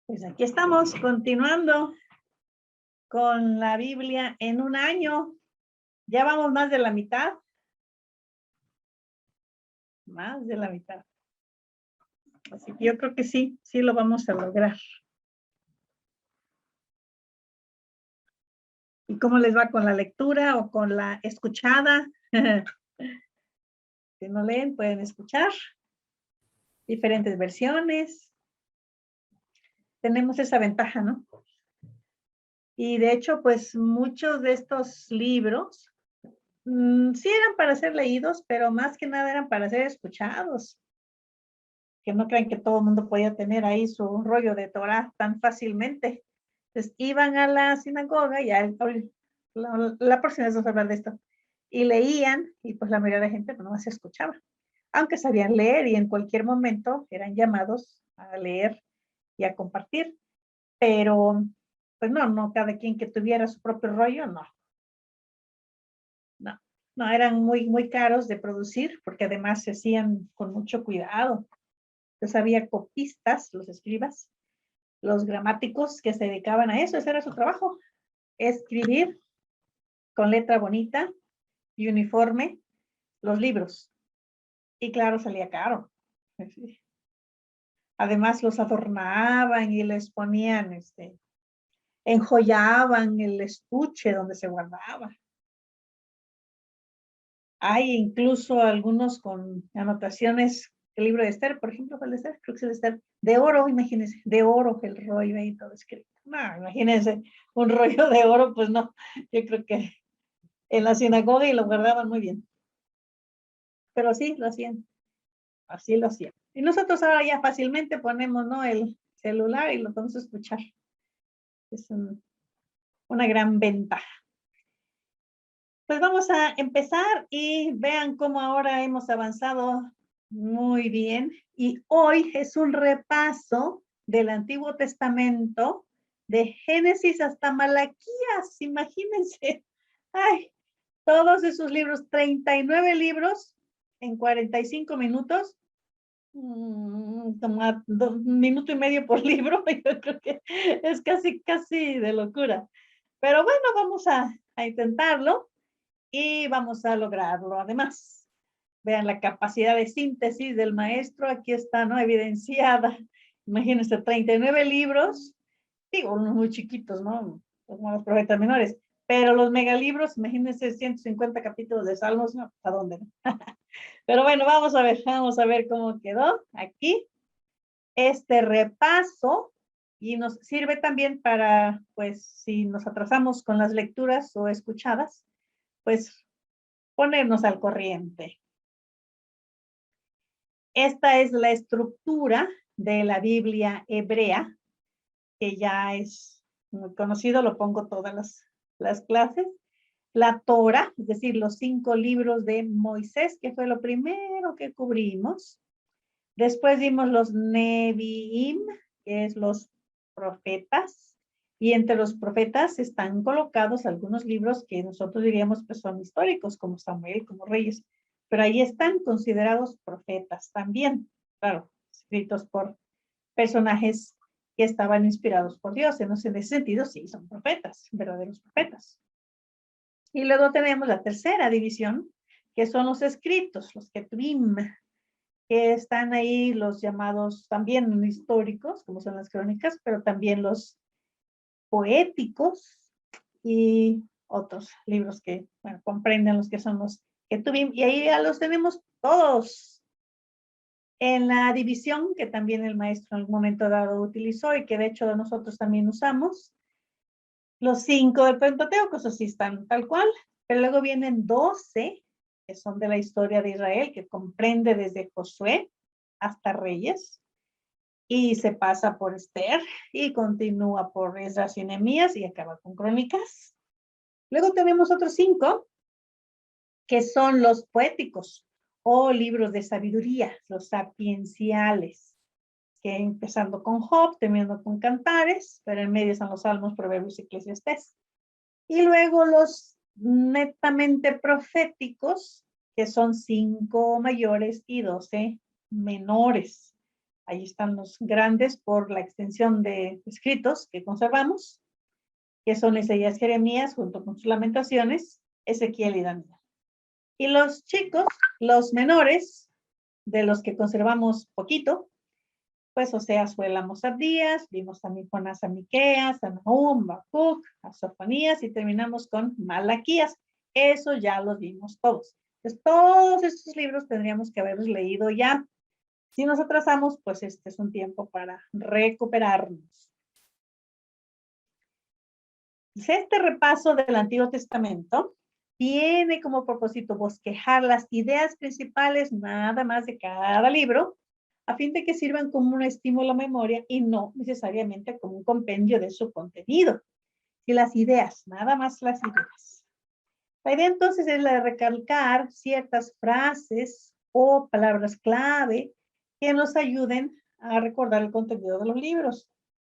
Pues aquí estamos continuando con la Biblia en un año. Ya vamos más de la mitad. Más de la mitad. Así que yo creo que sí lo vamos a lograr. ¿Y cómo les va con la lectura o con la escuchada? Si no leen, pueden escuchar diferentes versiones. Tenemos esa ventaja, ¿no? Y de hecho, pues muchos de estos libros sí eran para ser leídos, pero más que nada eran para ser escuchados. Que no crean que todo el mundo podía tener ahí su rollo de Torah tan fácilmente. Entonces iban a la sinagoga, y la próxima vez vamos a hablar de esto, y leían, y pues la mayoría de gente pues, no se escuchaba, aunque sabían leer y en cualquier momento eran llamados a leer y a compartir, pero pues no, cada quien que tuviera su propio rollo, no, eran muy caros de producir, porque además se hacían con mucho cuidado. Entonces había copistas, los escribas, los gramáticos que se dedicaban a eso, ese era su trabajo, escribir con letra bonita y uniforme los libros. Y claro, salía caro. Además los adornaban y les ponían, enjollaban el estuche donde se guardaba. Hay incluso algunos con anotaciones. El libro de Esther, por ejemplo, ¿cuál de Esther? Creo que es el de Esther. De oro, imagínense, de oro el rollo ahí todo escrito. No, imagínense, un rollo de oro, pues no. Yo creo que en la sinagoga y lo guardaban muy bien. Pero sí, lo hacían. Así lo hacían. Y nosotros ahora ya fácilmente ponemos, ¿no? El celular y lo podemos escuchar. Es una gran ventaja. Pues vamos a empezar y vean cómo ahora hemos avanzado muy bien. Y hoy es un repaso del Antiguo Testamento, de Génesis hasta Malaquías, imagínense. Ay, todos esos libros, 39 libros en 45 minutos, toma 1 minuto y medio por libro, yo creo que es casi de locura. Pero bueno, vamos a intentarlo. Y vamos a lograrlo. Además, vean la capacidad de síntesis del maestro, aquí está, ¿no? Evidenciada. Imagínense, 39 libros, digo, unos muy chiquitos, ¿no? Como los profetas menores, pero los megalibros, imagínense, 150 capítulos de Salmos, ¿no? ¿A dónde? Pero bueno, vamos a ver cómo quedó aquí este repaso, y nos sirve también para, pues, si nos atrasamos con las lecturas o escuchadas, pues ponernos al corriente. Esta es la estructura de la Biblia hebrea, que ya es muy conocido, lo pongo todas las clases. La Torah, es decir, los 5 libros de Moisés, que fue lo primero que cubrimos. Después vimos los Nevi'im, que es los profetas, y entre los profetas están colocados algunos libros que nosotros diríamos que son históricos, como Samuel, como Reyes, pero ahí están considerados profetas también, claro, escritos por personajes que estaban inspirados por Dios. En ese sentido, sí, son profetas, verdaderos profetas. Y luego tenemos la tercera división, que son los escritos, los Ketuvim, que están ahí los llamados también históricos, como son las crónicas, pero también los poéticos y otros libros que, bueno, comprenden los que son los Ketuvim, y ahí ya los tenemos todos en la división que también el maestro en algún momento dado utilizó y que de hecho nosotros también usamos. Los 5 del Pentateuco, esos sí están tal cual, pero luego vienen 12 que son de la historia de Israel, que comprende desde Josué hasta Reyes, y se pasa por Esther, y continúa por Esdras y Nehemías, y acaba con Crónicas. Luego tenemos otros 5, que son los poéticos, o libros de sabiduría, los sapienciales, que empezando con Job, terminando con Cantares, pero en medio están los Salmos, Proverbios y Eclesiastés. Y luego los netamente proféticos, que son 5 mayores y 12 menores. Ahí están los grandes por la extensión de escritos que conservamos, que son Isaías, Jeremías, junto con sus lamentaciones, Ezequiel y Daniel. Y los chicos, los menores, de los que conservamos poquito, pues Oseas fue el Amos Abdías, vimos también Jonás a Miqueas, a Nahum, Bacuc, a Sofonías y terminamos con Malaquías. Eso ya los vimos todos. Entonces, todos estos libros tendríamos que haberlos leído ya. Si nos atrasamos, pues este es un tiempo para recuperarnos. Este repaso del Antiguo Testamento tiene como propósito bosquejar las ideas principales nada más de cada libro, a fin de que sirvan como un estímulo a la memoria y no necesariamente como un compendio de su contenido. Y las ideas, nada más las ideas. La idea entonces es la de recalcar ciertas frases o palabras clave que nos ayuden a recordar el contenido de los libros.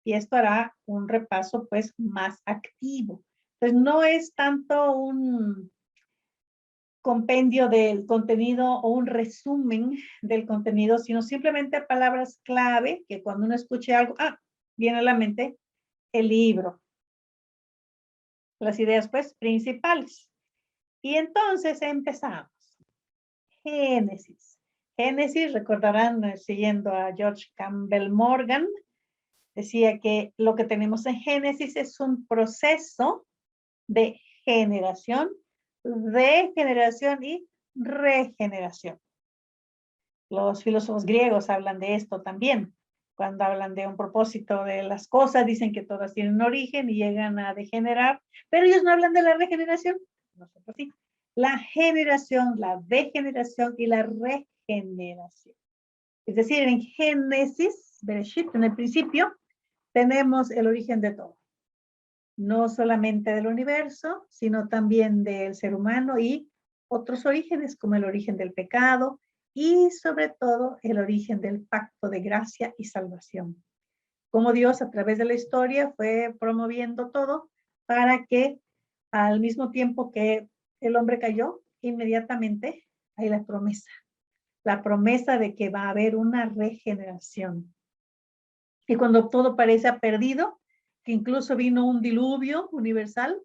Y esto hará un repaso pues más activo. Entonces no es tanto un compendio del contenido o un resumen del contenido, sino simplemente palabras clave que cuando uno escuche algo, viene a la mente el libro. Las ideas pues principales. Y entonces empezamos. Génesis. Génesis, recordarán, siguiendo a George Campbell Morgan, decía que lo que tenemos en Génesis es un proceso de generación, degeneración y regeneración. Los filósofos griegos hablan de esto también. Cuando hablan de un propósito de las cosas, dicen que todas tienen un origen y llegan a degenerar, pero ellos no hablan de la regeneración. Nosotros sí. La generación, la degeneración y la regeneración. Es decir, en Génesis, Bereshit, en el principio, tenemos el origen de todo. No solamente del universo, sino también del ser humano y otros orígenes, como el origen del pecado y sobre todo el origen del pacto de gracia y salvación. Como Dios a través de la historia fue promoviendo todo para que al mismo tiempo que el hombre cayó, inmediatamente hay la promesa de que va a haber una regeneración. Y cuando todo parece perdido, que incluso vino un diluvio universal,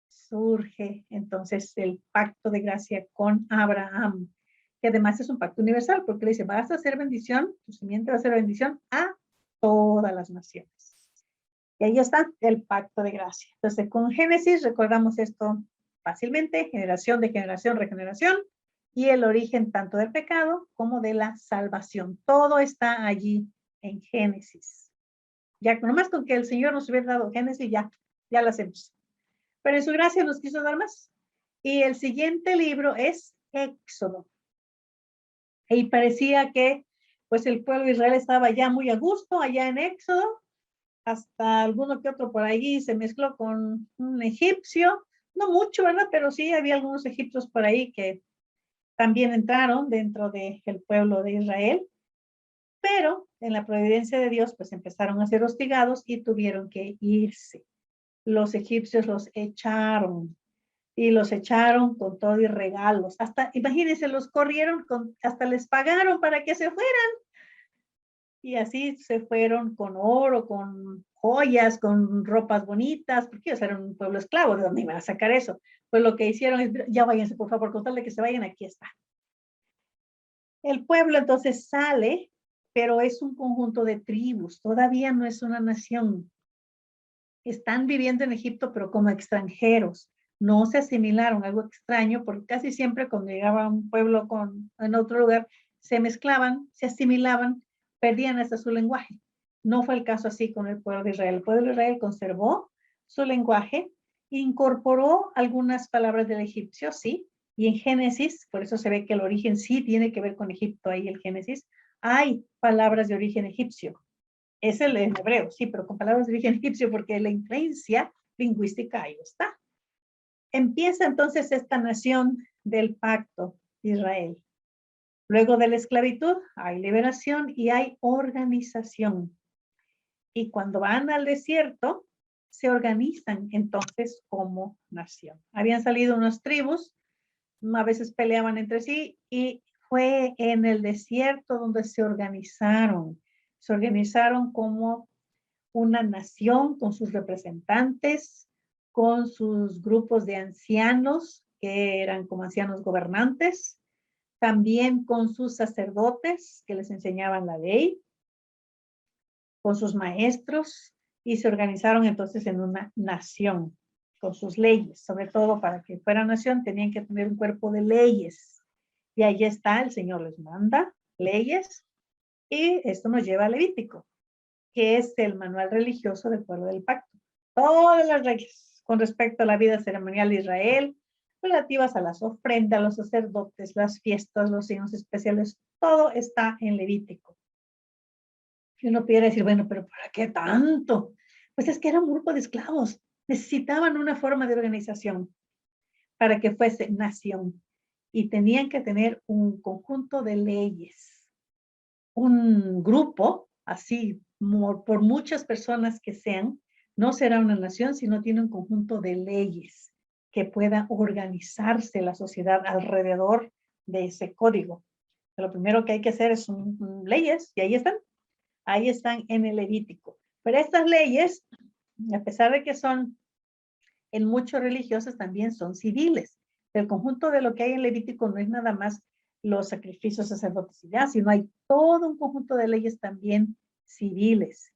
surge entonces el pacto de gracia con Abraham, que además es un pacto universal, porque le dice, vas a hacer bendición, tu simiente va a ser bendición a todas las naciones. Y ahí está el pacto de gracia. Entonces, con Génesis recordamos esto fácilmente, generación de generación, regeneración, y el origen tanto del pecado como de la salvación. Todo está allí en Génesis. Ya nomás con que el Señor nos hubiera dado Génesis, ya lo hacemos. Pero en su gracia nos quiso dar más. Y el siguiente libro es Éxodo. Y parecía que pues el pueblo de Israel estaba ya muy a gusto allá en Éxodo, hasta alguno que otro por ahí se mezcló con un egipcio, no mucho, ¿verdad? Pero sí había algunos egipcios por ahí que también entraron dentro del pueblo de Israel, pero en la providencia de Dios pues empezaron a ser hostigados y tuvieron que irse. Los egipcios los echaron y los echaron con todo y regalos. Hasta, imagínense, los corrieron, hasta les pagaron para que se fueran. Y así se fueron con oro, con joyas, con ropas bonitas, porque ellos eran un pueblo esclavo, ¿de dónde iban a sacar eso? Pues lo que hicieron es, ya váyanse, por favor, con tal de que se vayan, aquí está. El pueblo entonces sale, pero es un conjunto de tribus, todavía no es una nación. Están viviendo en Egipto, pero como extranjeros. No se asimilaron, algo extraño, porque casi siempre cuando llegaba un pueblo en otro lugar, se mezclaban, se asimilaban, perdían hasta su lenguaje. No fue el caso así con el pueblo de Israel. El pueblo de Israel conservó su lenguaje, incorporó algunas palabras del egipcio, sí, y en Génesis, por eso se ve que el origen sí tiene que ver con Egipto, ahí el Génesis, hay palabras de origen egipcio. Es el en hebreo, sí, pero con palabras de origen egipcio, porque la influencia lingüística ahí está. Empieza entonces esta nación del pacto de Israel. Luego de la esclavitud hay liberación y hay organización. Y cuando van al desierto, se organizan entonces como nación. Habían salido unas tribus, a veces peleaban entre sí y fue en el desierto donde se organizaron. Se organizaron como una nación con sus representantes, con sus grupos de ancianos, que eran como ancianos gobernantes, también con sus sacerdotes que les enseñaban la ley, con sus maestros, y se organizaron entonces en una nación con sus leyes. Sobre todo para que fuera nación tenían que tener un cuerpo de leyes. Y ahí está, el Señor les manda leyes, y esto nos lleva a Levítico, que es el manual religioso del pueblo del pacto. Todas las reglas con respecto a la vida ceremonial de Israel, relativas a las ofrendas, los sacerdotes, las fiestas, los signos especiales, todo está en Levítico. Y uno pudiera decir, bueno, pero ¿para qué tanto? Pues es que era un grupo de esclavos. Necesitaban una forma de organización para que fuese nación. Y tenían que tener un conjunto de leyes. Un grupo, así, por muchas personas que sean, no será una nación si no tiene un conjunto de leyes que pueda organizarse la sociedad alrededor de ese código. Lo primero que hay que hacer es leyes, y ahí están en el Levítico. Pero estas leyes, a pesar de que son en muchos religiosos, también son civiles. El conjunto de lo que hay en Levítico no es nada más los sacrificios sacerdotes y ya, sino hay todo un conjunto de leyes también civiles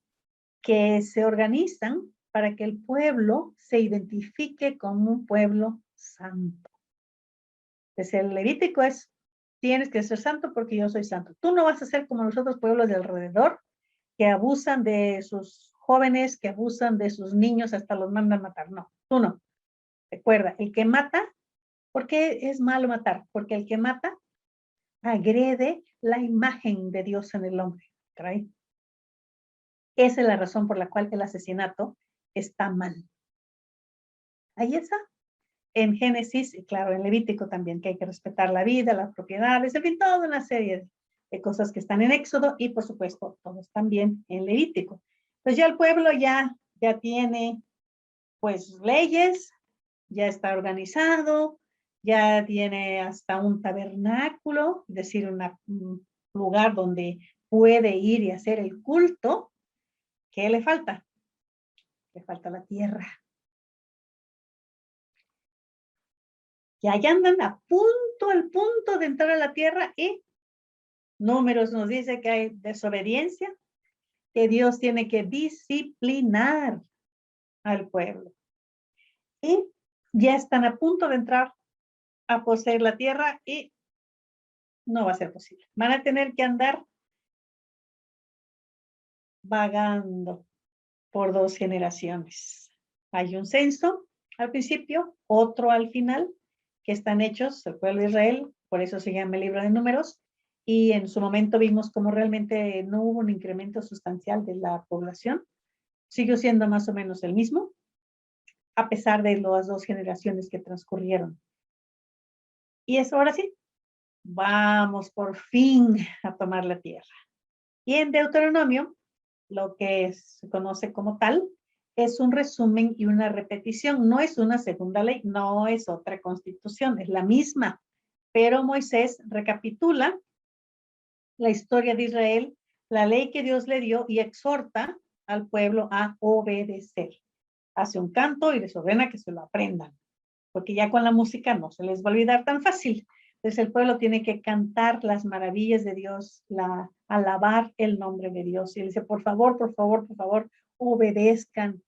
que se organizan para que el pueblo se identifique como un pueblo santo. Entonces el Levítico es, tienes que ser santo porque yo soy santo. Tú no vas a ser como los otros pueblos de alrededor que abusan de sus jóvenes, que abusan de sus niños, hasta los mandan matar. No, tú no. Recuerda, el que mata, ¿por qué es malo matar? Porque el que mata agrede la imagen de Dios en el hombre. ¿Caray? Esa es la razón por la cual el asesinato está mal. Ahí está. En Génesis, y claro, en Levítico también, que hay que respetar la vida, las propiedades, en fin, toda una serie de cosas que están en Éxodo, y por supuesto, todos también en Levítico. Pues ya el pueblo ya tiene, pues, leyes, ya está organizado, ya tiene hasta un tabernáculo, es decir, un lugar donde puede ir y hacer el culto. ¿Qué le falta? Le falta la tierra. Y allá andan al punto de entrar a la tierra, y Números nos dice que hay desobediencia, que Dios tiene que disciplinar al pueblo. Y ya están a punto de entrar a poseer la tierra, y no va a ser posible. Van a tener que andar vagando por 2 generaciones. Hay un censo al principio, otro al final, que están hechos el pueblo de Israel, por eso se llama el libro de Números, y en su momento vimos cómo realmente no hubo un incremento sustancial de la población, siguió siendo más o menos el mismo, a pesar de las 2 generaciones que transcurrieron. Y eso ahora sí, vamos por fin a tomar la tierra. Y en Deuteronomio, lo que se conoce como tal, es un resumen y una repetición. No es una segunda ley, no es otra constitución, es la misma. Pero Moisés recapitula la historia de Israel, la ley que Dios le dio, y exhorta al pueblo a obedecer. Hace un canto y les ordena que se lo aprendan, porque ya con la música no se les va a olvidar tan fácil. Entonces el pueblo tiene que cantar las maravillas de Dios, alabar el nombre de Dios. Y él dice, por favor, obedezcan.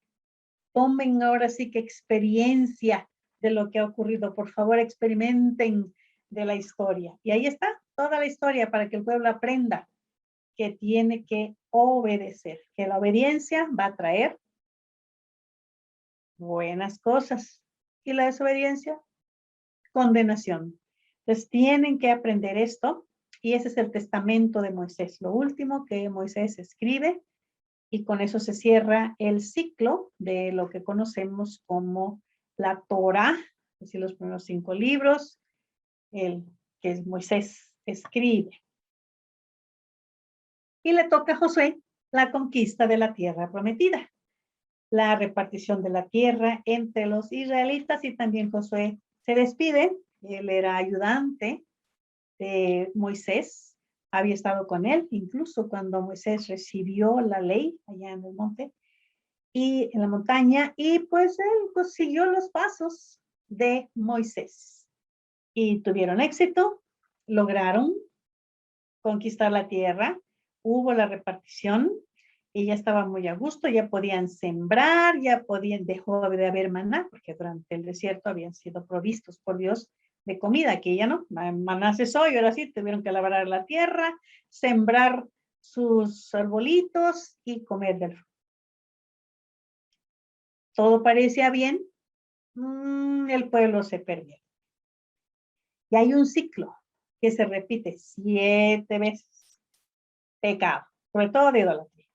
Tomen ahora sí que experiencia de lo que ha ocurrido. Por favor, experimenten de la historia. Y ahí está toda la historia para que el pueblo aprenda que tiene que obedecer, que la obediencia va a traer buenas cosas, y la desobediencia, condenación. Entonces tienen que aprender esto, y ese es el testamento de Moisés, lo último que Moisés escribe, y con eso se cierra el ciclo de lo que conocemos como la Torá, es decir, los primeros 5 libros, el que Moisés escribe. Y le toca a Josué la conquista de la tierra prometida, la repartición de la tierra entre los israelitas, y también Josué se despide. Él era ayudante de Moisés, había estado con él, incluso cuando Moisés recibió la ley allá en el monte y en la montaña, y pues él pues, siguió los pasos de Moisés. Y tuvieron éxito, lograron conquistar la tierra, hubo la repartición y ya estaban muy a gusto, ya podían sembrar, dejó de haber maná, porque durante el desierto habían sido provistos por Dios de comida, aquí ya no, maná cesó y ahora sí tuvieron que labrar la tierra, sembrar sus arbolitos y comer del fruto. Todo parecía bien, el pueblo se perdió. Y hay un ciclo que se repite 7 veces. Pecado, sobre todo de idolatría.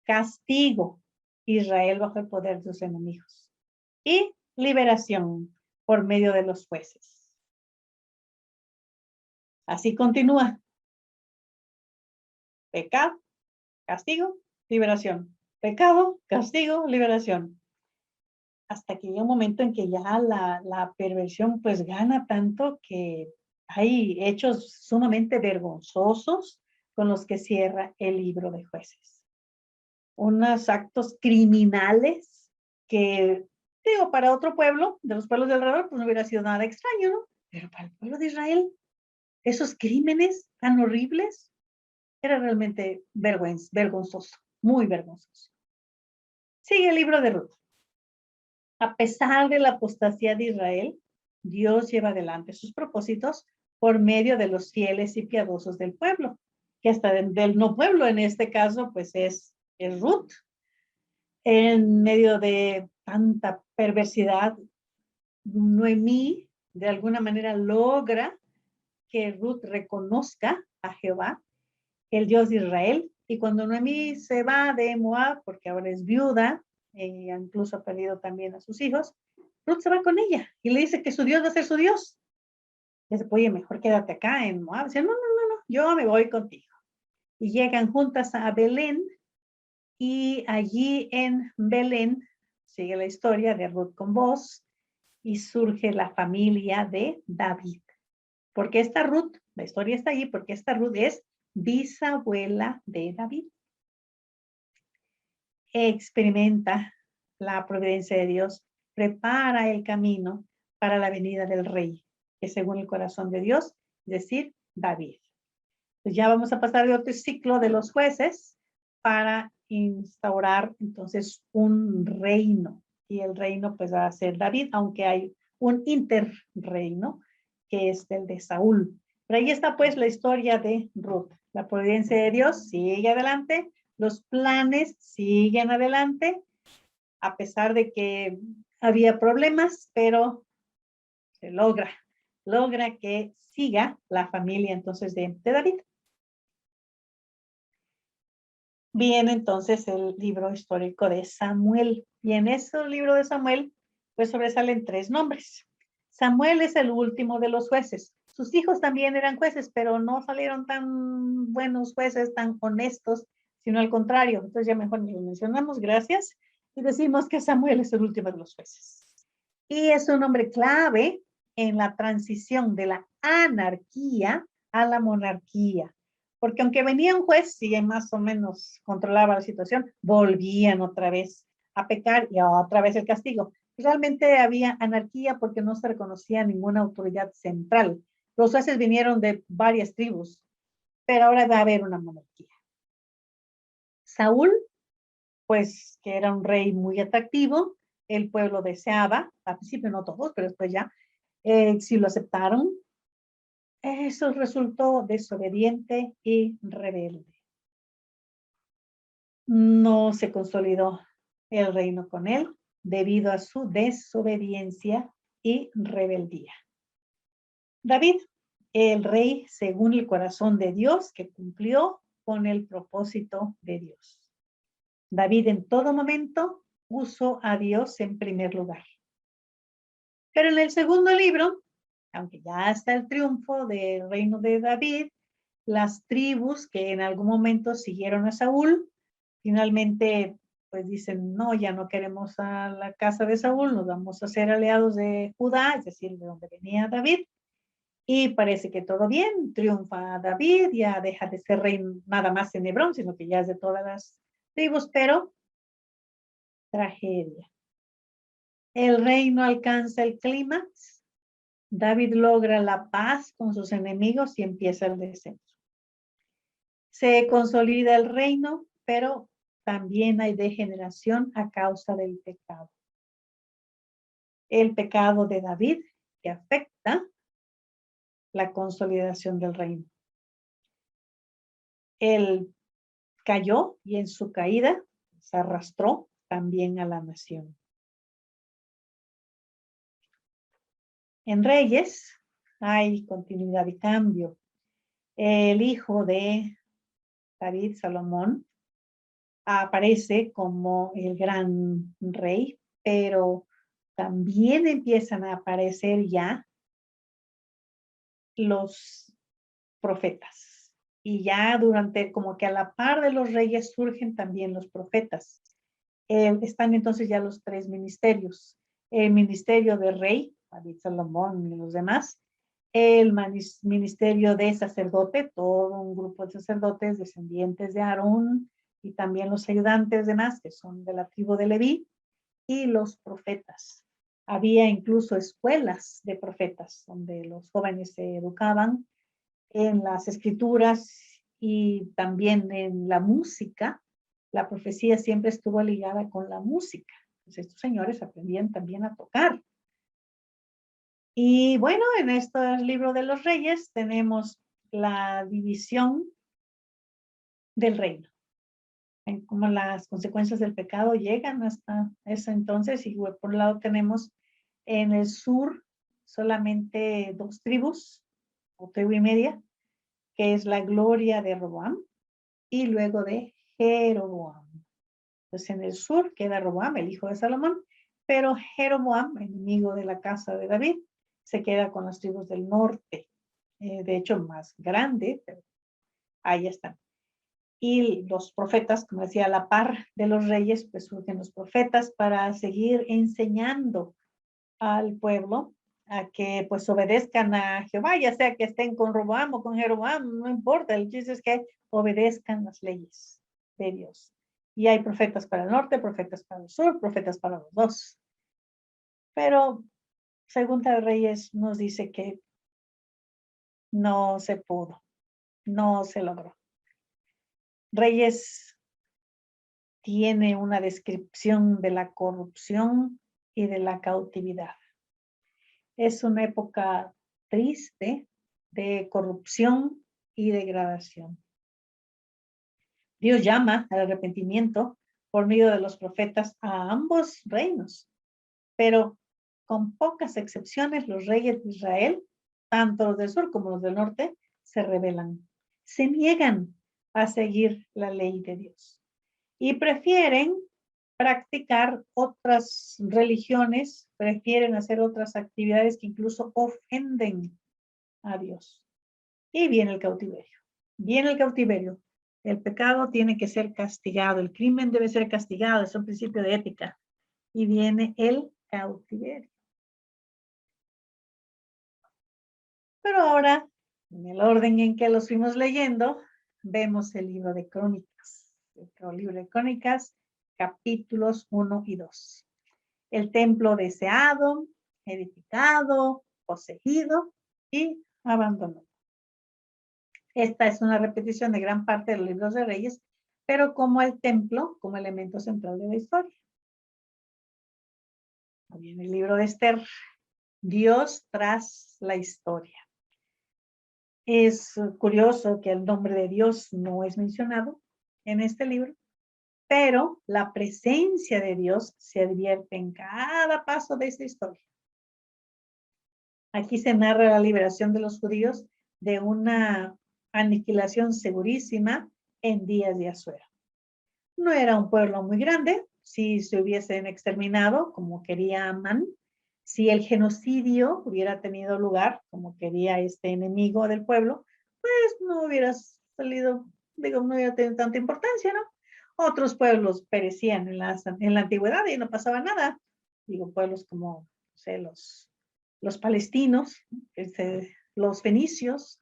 Castigo, Israel bajo el poder de sus enemigos. Y liberación por medio de los jueces. Así continúa. Pecado, castigo, liberación. Pecado, castigo, liberación. Hasta que llega un momento en que ya la perversión pues gana tanto que hay hechos sumamente vergonzosos con los que cierra el libro de Jueces. Unos actos criminales que, digo, para otro pueblo, de los pueblos de alrededor, pues no hubiera sido nada extraño, ¿no? Pero para el pueblo de Israel, esos crímenes tan horribles, era realmente vergonzoso, muy vergonzoso. Sigue el libro de Ruth. A pesar de la apostasía de Israel, Dios lleva adelante sus propósitos por medio de los fieles y piadosos del pueblo, que hasta del no pueblo en este caso, pues es Ruth. En medio de tanta perversidad, Noemí de alguna manera logra que Ruth reconozca a Jehová, el Dios de Israel, y cuando Noemí se va de Moab, porque ahora es viuda, incluso ha perdido también a sus hijos, Ruth se va con ella y le dice que su Dios va a ser su Dios. Y dice, oye, mejor quédate acá en Moab. Dice, no, yo me voy contigo. Y llegan juntas a Belén, y allí en Belén sigue la historia de Ruth con Boz y surge la familia de David. Porque esta Ruth, la historia está allí, porque esta Ruth es bisabuela de David. Experimenta la providencia de Dios, prepara el camino para la venida del rey, que según el corazón de Dios, es decir, David. Pues ya vamos a pasar de otro ciclo de los jueces para instaurar entonces un reino. Y el reino pues va a ser David, aunque hay un interreino que es el de Saúl. Pero ahí está pues la historia de Ruth. La providencia de Dios sigue adelante, los planes siguen adelante, a pesar de que había problemas, pero se logra que siga la familia entonces de David. Viene entonces el libro histórico de Samuel. Y en ese libro de Samuel, pues sobresalen 3 nombres. Samuel es el último de los jueces. Sus hijos también eran jueces, pero no salieron tan buenos jueces, tan honestos, sino al contrario. Entonces ya mejor ni lo mencionamos, gracias. Y decimos que Samuel es el último de los jueces. Y es un hombre clave en la transición de la anarquía a la monarquía. Porque aunque venía un juez y más o menos controlaba la situación, volvían otra vez a pecar y otra vez el castigo. Realmente había anarquía porque no se reconocía ninguna autoridad central. Los jueces vinieron de varias tribus, pero ahora va a haber una monarquía. Saúl, pues que era un rey muy atractivo, el pueblo deseaba, al principio no todos, pero después ya, sí lo aceptaron. Eso resultó desobediente y rebelde. No se consolidó el reino con él debido a su desobediencia y rebeldía. David, el rey según el corazón de Dios, que cumplió con el propósito de Dios. David en todo momento puso a Dios en primer lugar. Pero en el segundo libro, aunque ya está el triunfo del reino de David, las tribus que en algún momento siguieron a Saúl, finalmente pues dicen, no, ya no queremos a la casa de Saúl, nos vamos a ser aliados de Judá, es decir, de donde venía David. Y parece que todo bien, triunfa David, ya deja de ser rey nada más en Hebrón, sino que ya es de todas las tribus, pero tragedia. El reino alcanza el clímax, David logra la paz con sus enemigos y empieza el descenso. Se consolida el reino, pero también hay degeneración a causa del pecado. El pecado de David que afecta la consolidación del reino. Él cayó y en su caída se arrastró también a la nación. En Reyes hay continuidad y cambio. El hijo de David, Salomón, aparece como el gran rey, pero también empiezan a aparecer ya los profetas. Y ya durante, como que a la par de los reyes surgen también los profetas. Están entonces ya los tres ministerios. El ministerio de rey, David, Salomón y los demás. El ministerio de sacerdote, todo un grupo de sacerdotes descendientes de Aarón, y también los ayudantes demás, que son de la tribu de Leví, y los profetas. Había incluso escuelas de profetas, donde los jóvenes se educaban en las escrituras y también en la música. La profecía siempre estuvo ligada con la música. Entonces, estos señores aprendían también a tocar. Y bueno, en este libro de los reyes tenemos la división del reino, en cómo las consecuencias del pecado llegan hasta ese entonces. Y por un lado tenemos en el sur solamente 2 tribus, o tribu y media, que es la gloria de Roboam y luego de Jeroboam. Entonces en el sur queda Roboam, el hijo de Salomón, pero Jeroboam, enemigo de la casa de David, se queda con las tribus del norte, de hecho más grande, pero ahí están. Y los profetas, como decía, a la par de los reyes, pues surgen los profetas para seguir enseñando al pueblo a que pues obedezcan a Jehová, ya sea que estén con Roboam o con Jeroboam, no importa, el chiste es que obedezcan las leyes de Dios. Y hay profetas para el norte, profetas para el sur, profetas para los dos. Pero Segunda de Reyes nos dice que no se pudo, no se logró. Reyes tiene una descripción de la corrupción y de la cautividad. Es una época triste de corrupción y degradación. Dios llama al arrepentimiento por medio de los profetas a ambos reinos, pero con pocas excepciones los reyes de Israel, tanto los del sur como los del norte, se rebelan, se niegan a seguir la ley de Dios y prefieren practicar otras religiones, prefieren hacer otras actividades que incluso ofenden a Dios. Y viene el cautiverio. Viene el cautiverio. El pecado tiene que ser castigado, el crimen debe ser castigado, es un principio de ética. Y viene el cautiverio. Pero ahora, en el orden en que los fuimos leyendo, vemos el libro de Crónicas. El libro de Crónicas, capítulos 1 y 2. El templo deseado, edificado, poseído y abandonado. Esta es una repetición de gran parte de los libros de Reyes, pero como el templo, como elemento central de la historia. En el libro de Esther, Dios tras la historia. Es curioso que el nombre de Dios no es mencionado en este libro, pero la presencia de Dios se advierte en cada paso de esta historia. Aquí se narra la liberación de los judíos de una aniquilación segurísima en días de Asuero. No era un pueblo muy grande, si se hubiesen exterminado como quería Amán, si el genocidio hubiera tenido lugar como quería este enemigo del pueblo, pues no hubiera salido, digo, no hubiera tenido tanta importancia, ¿no? Otros pueblos perecían en la antigüedad y no pasaba nada. Digo, pueblos como, no sé, los palestinos, que se los fenicios,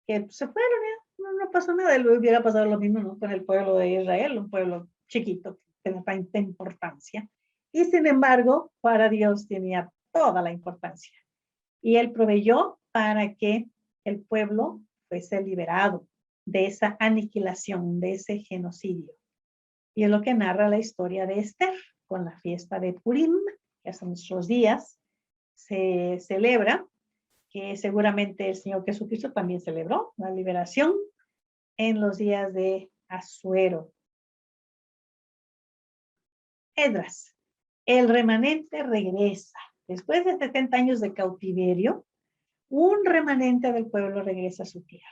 que pues, se fueron, no pasó nada, le hubiera pasado lo mismo, ¿no?, con el pueblo de Israel, un pueblo chiquito que no tiene tanta importancia. Y sin embargo, para Dios tenía toda la importancia. Y Él proveyó para que el pueblo fuese liberado de esa aniquilación, de ese genocidio. Y es lo que narra la historia de Esther, con la fiesta de Purim, que hasta nuestros días se celebra, que seguramente el Señor Jesucristo también celebró la liberación en los días de Asuero. Esdras, el remanente regresa. Después de 70 años de cautiverio, un remanente del pueblo regresa a su tierra.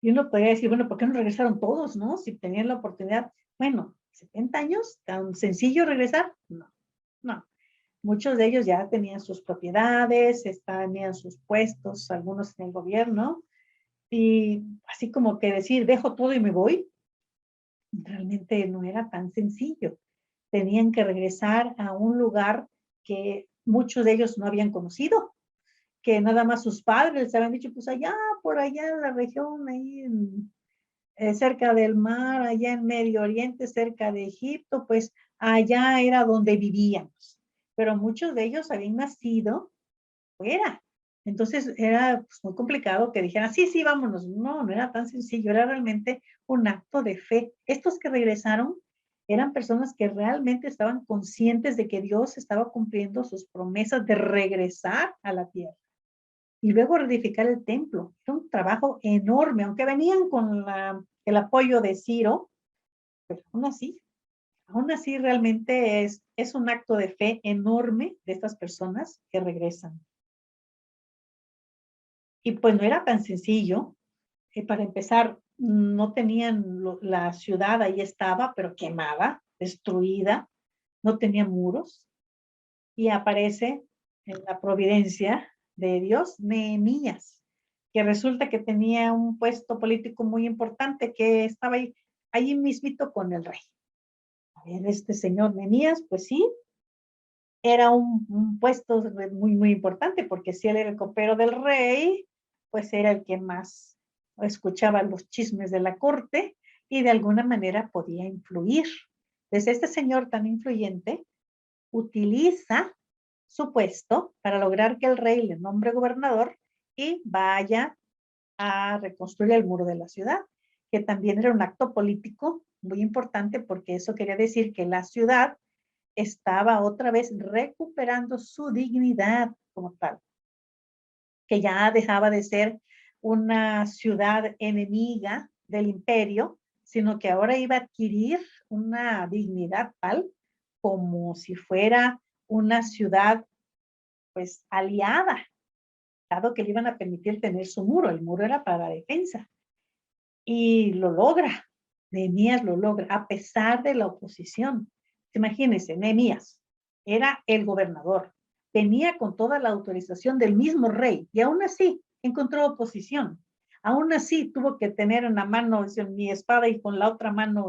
Y uno podría decir, bueno, ¿por qué no regresaron todos, no? Si tenían la oportunidad. Bueno, 70 años, tan sencillo regresar. No, no. Muchos de ellos ya tenían sus propiedades, tenían sus puestos, algunos en el gobierno. Y así como que decir, dejo todo y me voy, realmente no era tan sencillo. Tenían que regresar a un lugar que muchos de ellos no habían conocido, que nada más sus padres les habían dicho, pues allá, por allá en la región, ahí cerca del mar, allá en Medio Oriente, cerca de Egipto, pues allá era donde vivíamos. Pero muchos de ellos habían nacido fuera. Entonces era pues, muy complicado que dijeran, sí, sí, vámonos. No, no era tan sencillo, era realmente un acto de fe. Estos que regresaron eran personas que realmente estaban conscientes de que Dios estaba cumpliendo sus promesas de regresar a la tierra y luego reedificar el templo. Era un trabajo enorme, aunque venían con el apoyo de Ciro, pero aún así realmente es un acto de fe enorme de estas personas que regresan. Y pues no era tan sencillo. Para empezar, no tenían la ciudad, ahí estaba, pero quemada, destruida, no tenía muros. Y aparece en la providencia de Dios Nehemías, que resulta que tenía un puesto político muy importante, que estaba ahí mismito con el rey. A ver, este señor Nehemías, pues sí, era un puesto muy, muy importante, porque si él era el copero del rey, pues era el que más escuchaba los chismes de la corte y de alguna manera podía influir. Entonces, este señor tan influyente utiliza su puesto para lograr que el rey le nombre gobernador y vaya a reconstruir el muro de la ciudad, que también era un acto político muy importante, porque eso quería decir que la ciudad estaba otra vez recuperando su dignidad como tal, que ya dejaba de ser una ciudad enemiga del imperio, sino que ahora iba a adquirir una dignidad tal como si fuera una ciudad pues aliada, dado que le iban a permitir tener su muro. El muro era para la defensa. Y lo logra. Nehemías lo logra, a pesar de la oposición. Imagínense, Nehemías era el gobernador, venía con toda la autorización del mismo rey, y aún así encontró oposición. Aún así tuvo que tener en la mano mi espada y con la otra mano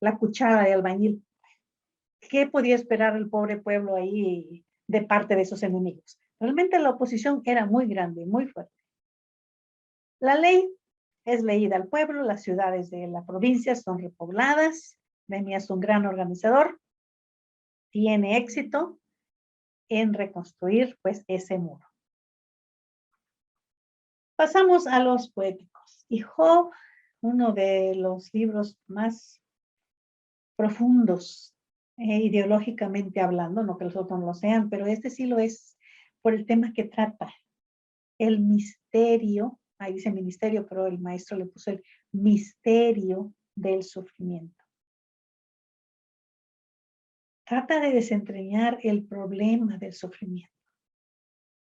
la cuchara de albañil. ¿Qué podía esperar el pobre pueblo ahí de parte de esos enemigos? Realmente la oposición era muy grande, muy fuerte. La ley es leída al pueblo, las ciudades de la provincia son repobladas, Nehemías es un gran organizador, tiene éxito en reconstruir pues ese muro. Pasamos a los poéticos. Y Job, uno de los libros más profundos, ideológicamente hablando, no que los otros no lo sean, pero este sí lo es por el tema que trata, el misterio, ahí dice ministerio, pero el maestro le puso el misterio del sufrimiento. Trata de desentrañar el problema del sufrimiento.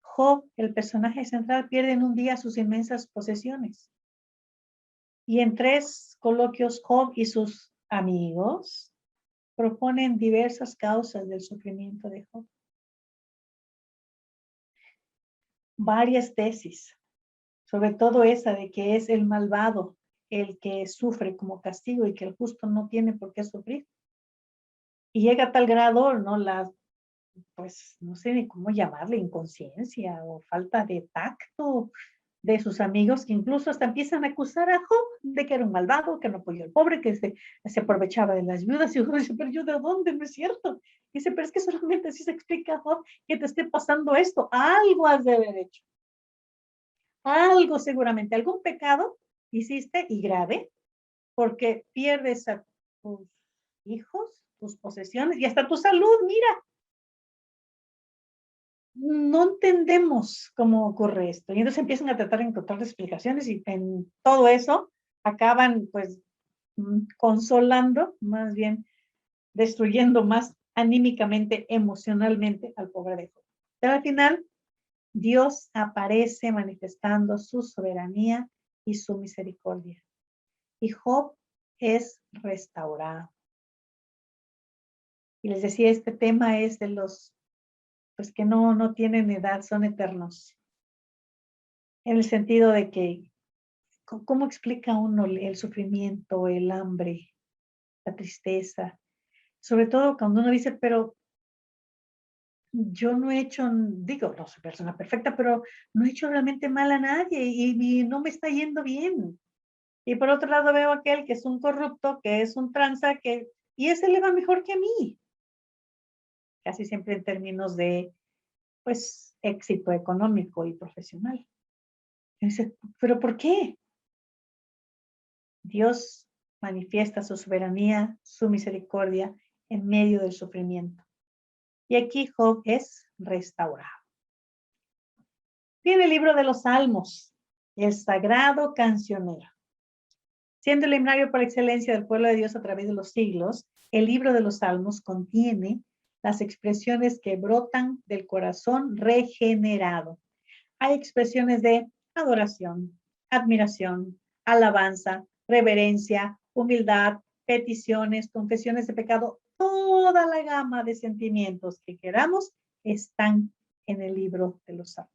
Job, el personaje central, pierde en un día sus inmensas posesiones. Y en 3 coloquios, Job y sus amigos proponen diversas causas del sufrimiento de Job. Varias tesis, sobre todo esa de que es el malvado el que sufre como castigo y que el justo no tiene por qué sufrir. Y llega a tal grado, ¿no? Pues no sé ni cómo llamarle, inconsciencia o falta de tacto de sus amigos, que incluso hasta empiezan a acusar a Job de que era un malvado, que no apoyó al pobre, que se aprovechaba de las viudas. Y Job dice, pero yo de dónde, no es cierto. Dice, pero es que solamente así se explica a Job que te esté pasando esto. Algo has de haber hecho. Algo seguramente, algún pecado hiciste y grave, porque pierdes a tus hijos, tus posesiones y hasta tu salud. Mira, no entendemos cómo ocurre esto. Y entonces empiezan a tratar de encontrar explicaciones y en todo eso acaban pues consolando, más bien destruyendo más anímicamente, emocionalmente al pobre de Job. Pero al final, Dios aparece manifestando su soberanía y su misericordia. Y Job es restaurado. Y les decía, este tema es de los pues que no tienen edad, son eternos. En el sentido de que, ¿cómo explica uno el sufrimiento, el hambre, la tristeza? Sobre todo cuando uno dice, pero yo no he hecho, digo, no soy persona perfecta, pero no he hecho realmente mal a nadie y no me está yendo bien. Y por otro lado veo aquel que es un corrupto, que es un tranza, y ese le va mejor que a mí. Casi siempre en términos de, pues, éxito económico y profesional. Y dice, ¿pero por qué? Dios manifiesta su soberanía, su misericordia en medio del sufrimiento. Y aquí Job es restaurado. Viene el libro de los Salmos, el sagrado cancionero. Siendo el himnario por excelencia del pueblo de Dios a través de los siglos, el libro de los Salmos contiene las expresiones que brotan del corazón regenerado. Hay expresiones de adoración, admiración, alabanza, reverencia, humildad, peticiones, confesiones de pecado. Toda la gama de sentimientos que queramos están en el libro de los Salmos.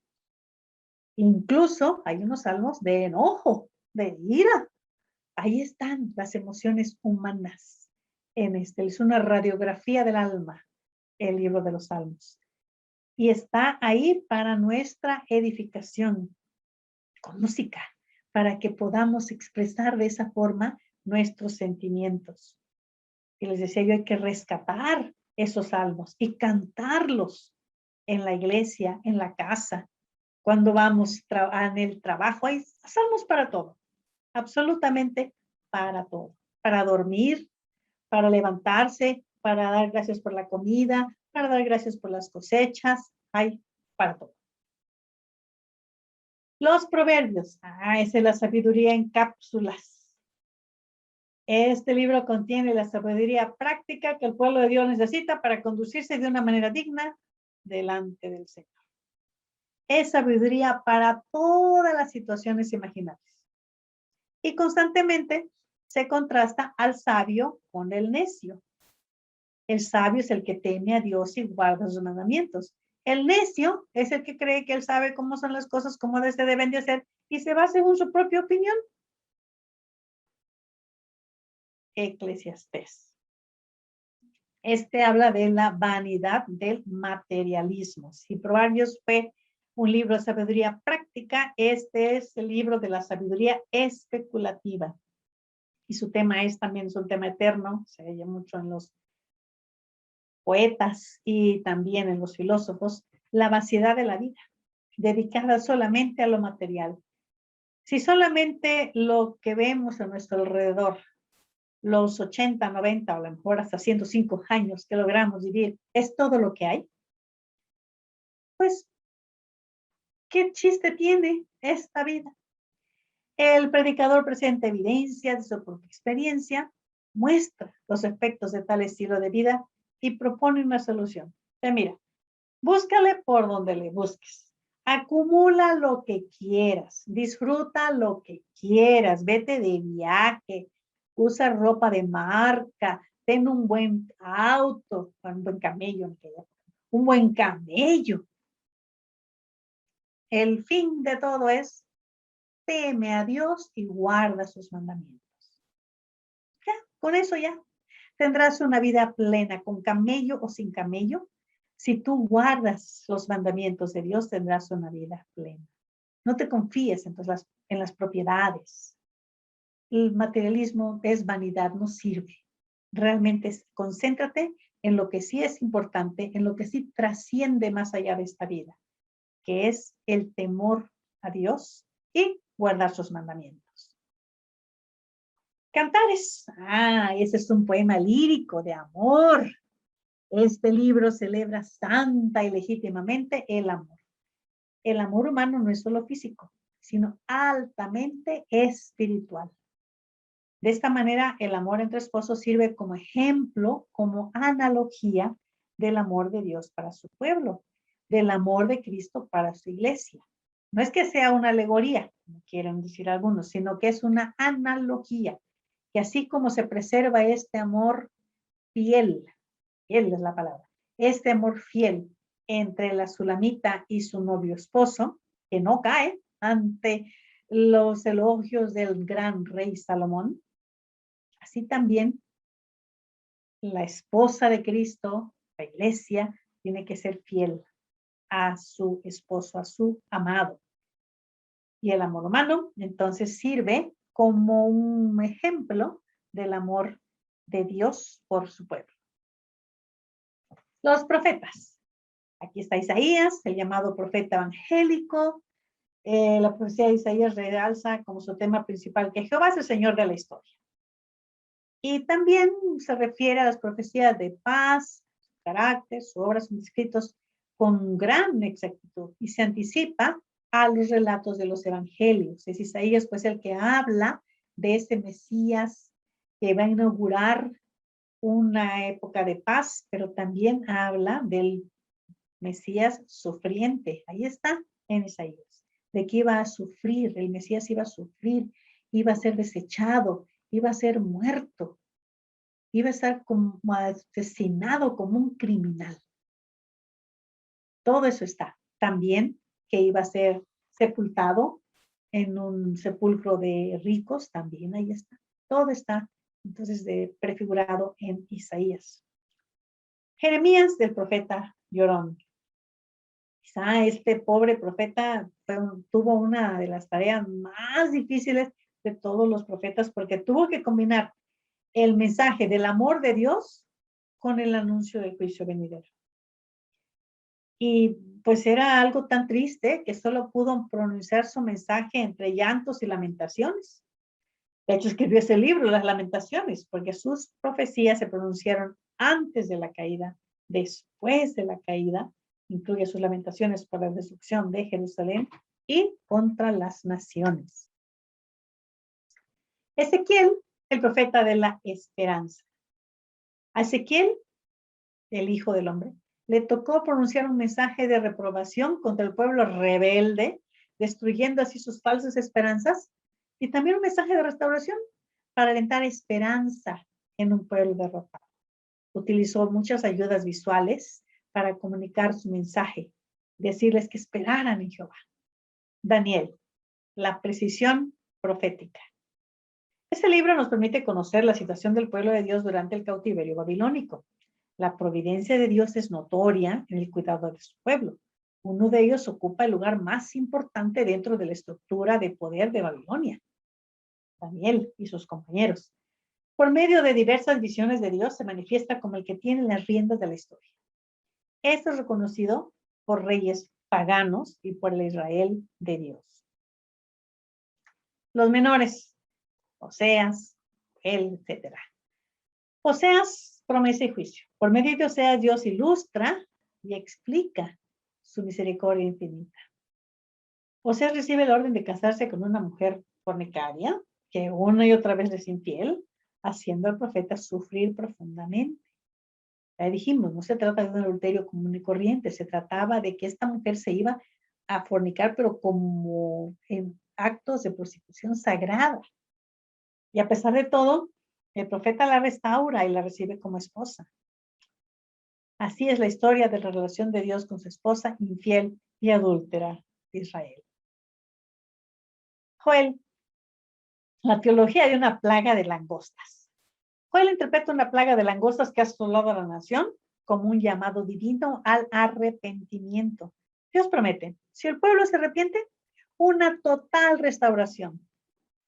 Incluso hay unos salmos de enojo, de ira. Ahí están las emociones humanas. Es una radiografía del alma, el libro de los Salmos. Y está ahí para nuestra edificación, con música, para que podamos expresar de esa forma nuestros sentimientos. Y les decía yo, hay que rescatar esos salmos y cantarlos en la iglesia, en la casa, cuando vamos en el trabajo. Hay salmos para todo, absolutamente para todo, para dormir, para levantarse, para dar gracias por la comida, para dar gracias por las cosechas, hay para todo. Los proverbios, esa es la sabiduría en cápsulas. Este libro contiene la sabiduría práctica que el pueblo de Dios necesita para conducirse de una manera digna delante del Señor. Es sabiduría para todas las situaciones imaginables. Y constantemente se contrasta al sabio con el necio. El sabio es el que teme a Dios y guarda sus mandamientos. El necio es el que cree que él sabe cómo son las cosas, cómo se deben de hacer y se va según su propia opinión. Eclesiastés. Este habla de la vanidad del materialismo. Si Proverbios fue un libro de sabiduría práctica, este es el libro de la sabiduría especulativa. Y su tema también es un tema eterno, se halla mucho en los poetas y también en los filósofos, la vaciedad de la vida, dedicada solamente a lo material. Si solamente lo que vemos a nuestro alrededor, los 80, 90 o a lo mejor hasta 105 años que logramos vivir, es todo lo que hay, pues, ¿qué chiste tiene esta vida? El predicador presenta evidencia de su propia experiencia, muestra los efectos de tal estilo de vida y propone una solución. Mira, búscale por donde le busques. Acumula lo que quieras, disfruta lo que quieras, vete de viaje, usa ropa de marca, ten un buen auto, un buen camello, un buen camello. El fin de todo es teme a Dios y guarda sus mandamientos. Ya, con eso ya tendrás una vida plena, con camello o sin camello. Si tú guardas los mandamientos de Dios, tendrás una vida plena. No te confíes en las propiedades. El materialismo es vanidad, no sirve. Realmente concéntrate en lo que sí es importante, en lo que sí trasciende más allá de esta vida, que es el temor a Dios y guardar sus mandamientos. Cantares. Ese es un poema lírico de amor. Este libro celebra santa y legítimamente el amor. El amor humano no es solo físico, sino altamente espiritual. De esta manera, el amor entre esposos sirve como ejemplo, como analogía del amor de Dios para su pueblo, del amor de Cristo para su iglesia. No es que sea una alegoría, como quieren decir algunos, sino que es una analogía, que así como se preserva este amor fiel es la palabra, este amor fiel entre la sulamita y su novio esposo, que no cae ante los elogios del gran rey Salomón, así también la esposa de Cristo, la iglesia, tiene que ser fiel a su esposo, a su amado. Y el amor humano, entonces, sirve como un ejemplo del amor de Dios por su pueblo. Los profetas. Aquí está Isaías, el llamado profeta evangélico. La profecía de Isaías realza como su tema principal que Jehová es el Señor de la historia. Y también se refiere a las profecías de paz, su carácter, sus obras son escritos con gran exactitud y se anticipa a los relatos de los evangelios. Es Isaías pues el que habla de ese Mesías que va a inaugurar una época de paz, pero también habla del Mesías sufriente. Ahí está en Isaías, de que iba a sufrir, el Mesías iba a sufrir, iba a ser desechado, iba a ser muerto, iba a estar como asesinado como un criminal. Todo eso está. También que iba a ser sepultado en un sepulcro de ricos, también ahí está. Todo está entonces prefigurado en Isaías. Jeremías del profeta llorón. Quizá este pobre profeta tuvo una de las tareas más difíciles de todos los profetas porque tuvo que combinar el mensaje del amor de Dios con el anuncio del juicio venidero. Y pues era algo tan triste que solo pudo pronunciar su mensaje entre llantos y lamentaciones. De hecho, escribió ese libro, Las Lamentaciones, porque sus profecías se pronunciaron antes de la caída, después de la caída, incluye sus lamentaciones por la destrucción de Jerusalén y contra las naciones. Ezequiel, el profeta de la esperanza. A Ezequiel, el hijo del hombre, le tocó pronunciar un mensaje de reprobación contra el pueblo rebelde, destruyendo así sus falsas esperanzas, y también un mensaje de restauración para alentar esperanza en un pueblo derrotado. Utilizó muchas ayudas visuales para comunicar su mensaje, decirles que esperaran en Jehová. Daniel, la precisión profética. Este libro nos permite conocer la situación del pueblo de Dios durante el cautiverio babilónico. La providencia de Dios es notoria en el cuidado de su pueblo. Uno de ellos ocupa el lugar más importante dentro de la estructura de poder de Babilonia. Daniel y sus compañeros. Por medio de diversas visiones de Dios se manifiesta como el que tiene las riendas de la historia. Esto es reconocido por reyes paganos y por el Israel de Dios. Los menores, Oseas, etc. Oseas, promesa y juicio. Por medio de Oseas, Dios ilustra y explica su misericordia infinita. Oseas recibe el orden de casarse con una mujer fornicaria, que una y otra vez le es infiel, haciendo al profeta sufrir profundamente. Ya dijimos, no se trata de un adulterio común y corriente, se trataba de que esta mujer se iba a fornicar, pero como en actos de prostitución sagrada. Y a pesar de todo, el profeta la restaura y la recibe como esposa. Así es la historia de la relación de Dios con su esposa infiel y adúltera, Israel. Joel, la teología de una plaga de langostas. Joel interpreta una plaga de langostas que ha asolado a la nación como un llamado divino al arrepentimiento. Dios promete, si el pueblo se arrepiente, una total restauración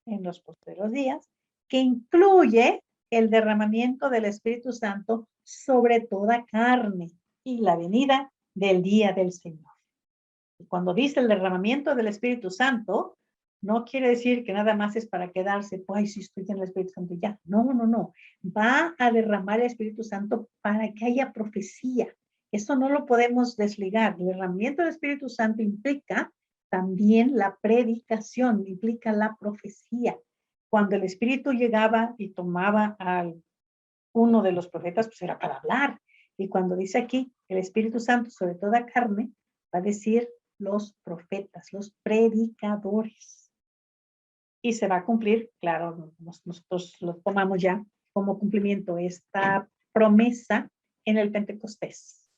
en los posteriores días, que incluye el derramamiento del Espíritu Santo sobre toda carne y la venida del día del Señor. Y cuando dice el derramamiento del Espíritu Santo, no quiere decir que nada más es para quedarse, pues, ay, sí, estoy en el Espíritu Santo ya. No, no, no. Va a derramar el Espíritu Santo para que haya profecía. Eso no lo podemos desligar. El derramamiento del Espíritu Santo implica también la predicación, implica la profecía. Cuando el Espíritu llegaba y tomaba a uno de los profetas, pues era para hablar. Y cuando dice aquí el Espíritu Santo sobre toda carne, va a decir los profetas, los predicadores. Y se va a cumplir, claro, nosotros lo tomamos ya como cumplimiento esta promesa en el Pentecostés.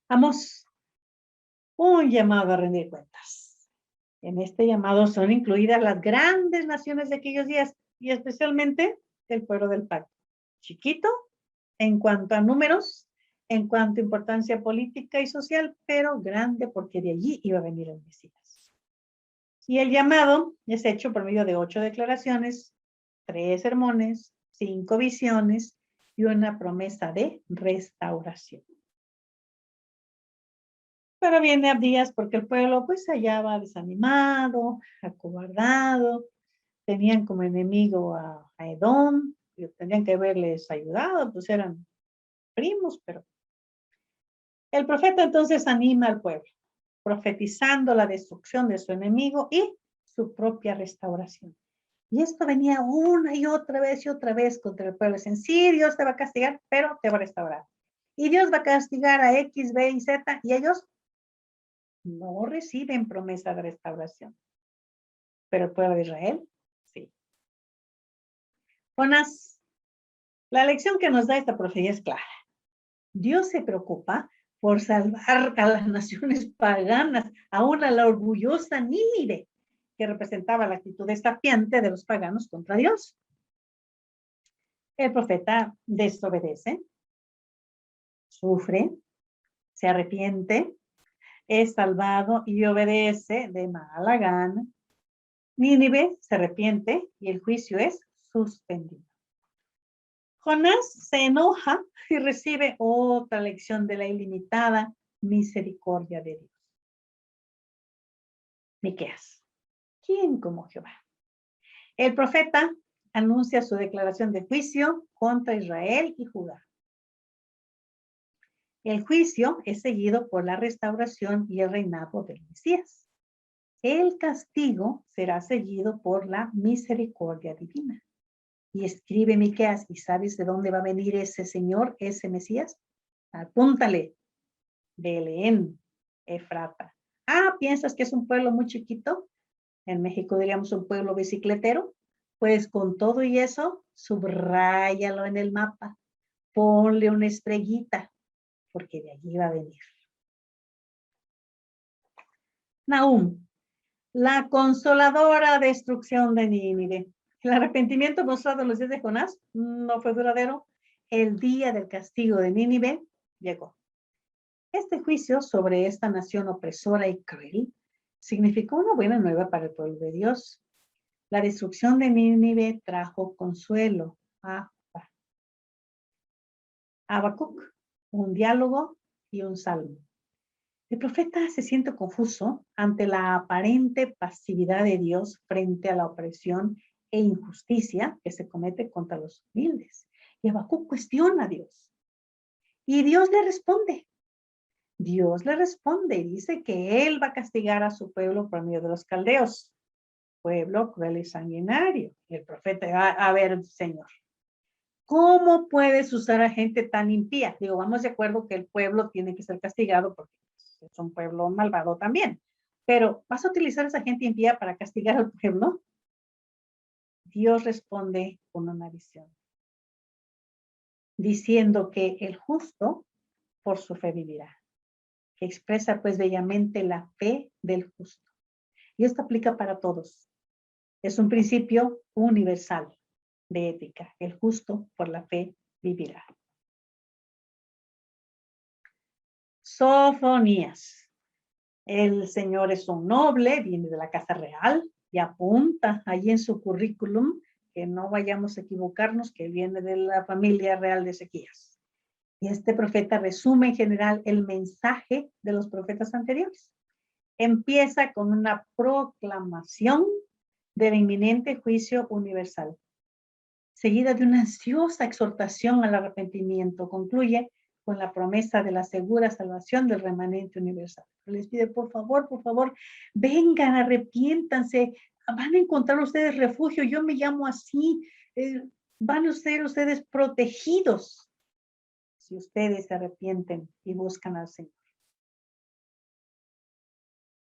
Vamos, un llamado a rendir cuentas. En este llamado son incluidas las grandes naciones de aquellos días y especialmente el pueblo del pacto. Chiquito en cuanto a números, en cuanto a importancia política y social, pero grande porque de allí iba a venir el Mesías. Y el llamado es hecho por medio de 8 declaraciones, 3 sermones, 5 visiones y una promesa de restauración. Pero viene Abdías porque el pueblo pues se hallaba desanimado, acobardado, tenían como enemigo a Edom, y tenían que haberles ayudado, pues eran primos, pero el profeta entonces anima al pueblo, profetizando la destrucción de su enemigo y su propia restauración. Y esto venía una y otra vez contra el pueblo. Dicen, sí, Dios te va a castigar, pero te va a restaurar. Y Dios va a castigar a X, B y Z, y ellos no reciben promesa de restauración. Pero el pueblo de Israel, sí. Jonás, la lección que nos da esta profecía es clara. Dios se preocupa por salvar a las naciones paganas, aún a la orgullosa Nínive, que representaba la actitud desafiante de los paganos contra Dios. El profeta desobedece, sufre, se arrepiente, es salvado y obedece de mala gana. Nínive se arrepiente y el juicio es suspendido. Jonás se enoja y recibe otra lección de la ilimitada misericordia de Dios. Miqueas, ¿quién como Jehová? El profeta anuncia su declaración de juicio contra Israel y Judá. El juicio es seguido por la restauración y el reinado del Mesías. El castigo será seguido por la misericordia divina. Y escribe Miqueas, ¿y sabes de dónde va a venir ese Señor, ese Mesías? Apúntale, Belén, Efrata. Ah, ¿piensas que es un pueblo muy chiquito? En México diríamos un pueblo bicicletero. Pues con todo y eso, subráyalo en el mapa. Ponle una estrellita, porque de allí va a venir. Nahum, la consoladora destrucción de Nínive. El arrepentimiento mostrado en los días de Jonás no fue duradero. El día del castigo de Nínive llegó. Este juicio sobre esta nación opresora y cruel significó una buena nueva para el pueblo de Dios. La destrucción de Nínive trajo consuelo a Habacuc, un diálogo y un salmo. El profeta se siente confuso ante la aparente pasividad de Dios frente a la opresión e injusticia que se comete contra los humildes. Y Habacuc cuestiona a Dios. Y Dios le responde. Dios le responde y dice que él va a castigar a su pueblo por medio de los caldeos. Pueblo cruel y sanguinario. Y el profeta, a ver, Señor, ¿cómo puedes usar a gente tan impía? Digo, vamos de acuerdo que el pueblo tiene que ser castigado porque es un pueblo malvado también. Pero, ¿vas a utilizar a esa gente impía para castigar al pueblo? Dios responde con una visión, diciendo que el justo por su fe vivirá, que expresa pues bellamente la fe del justo. Y esto aplica para todos. Es un principio universal de ética. El justo por la fe vivirá. Sofonías. El señor es un noble, viene de la casa real y apunta ahí en su currículum que no vayamos a equivocarnos, que viene de la familia real de Ezequías. Y este profeta resume en general el mensaje de los profetas anteriores. Empieza con una proclamación del inminente juicio universal, seguida de una ansiosa exhortación al arrepentimiento. Concluye con la promesa de la segura salvación del remanente universal. Les pide, por favor, vengan, arrepiéntanse, van a encontrar ustedes refugio, yo me llamo así, van a ser ustedes protegidos si ustedes se arrepienten y buscan al Señor.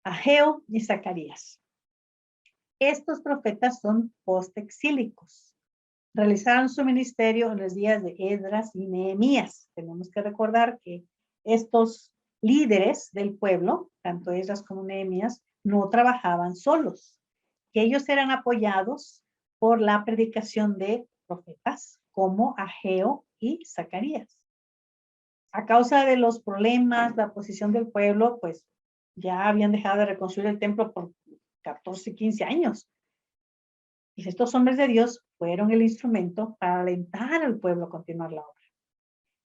Ageo y Zacarías. Estos profetas son postexílicos. Realizaron su ministerio en los días de Esdras y Nehemías. Tenemos que recordar que estos líderes del pueblo, tanto Esdras como Nehemías, no trabajaban solos, que ellos eran apoyados por la predicación de profetas como Ageo y Zacarías. A causa de los problemas, la posición del pueblo, pues ya habían dejado de reconstruir el templo por 14, 15 años. Y estos hombres de Dios fueron el instrumento para alentar al pueblo a continuar la obra.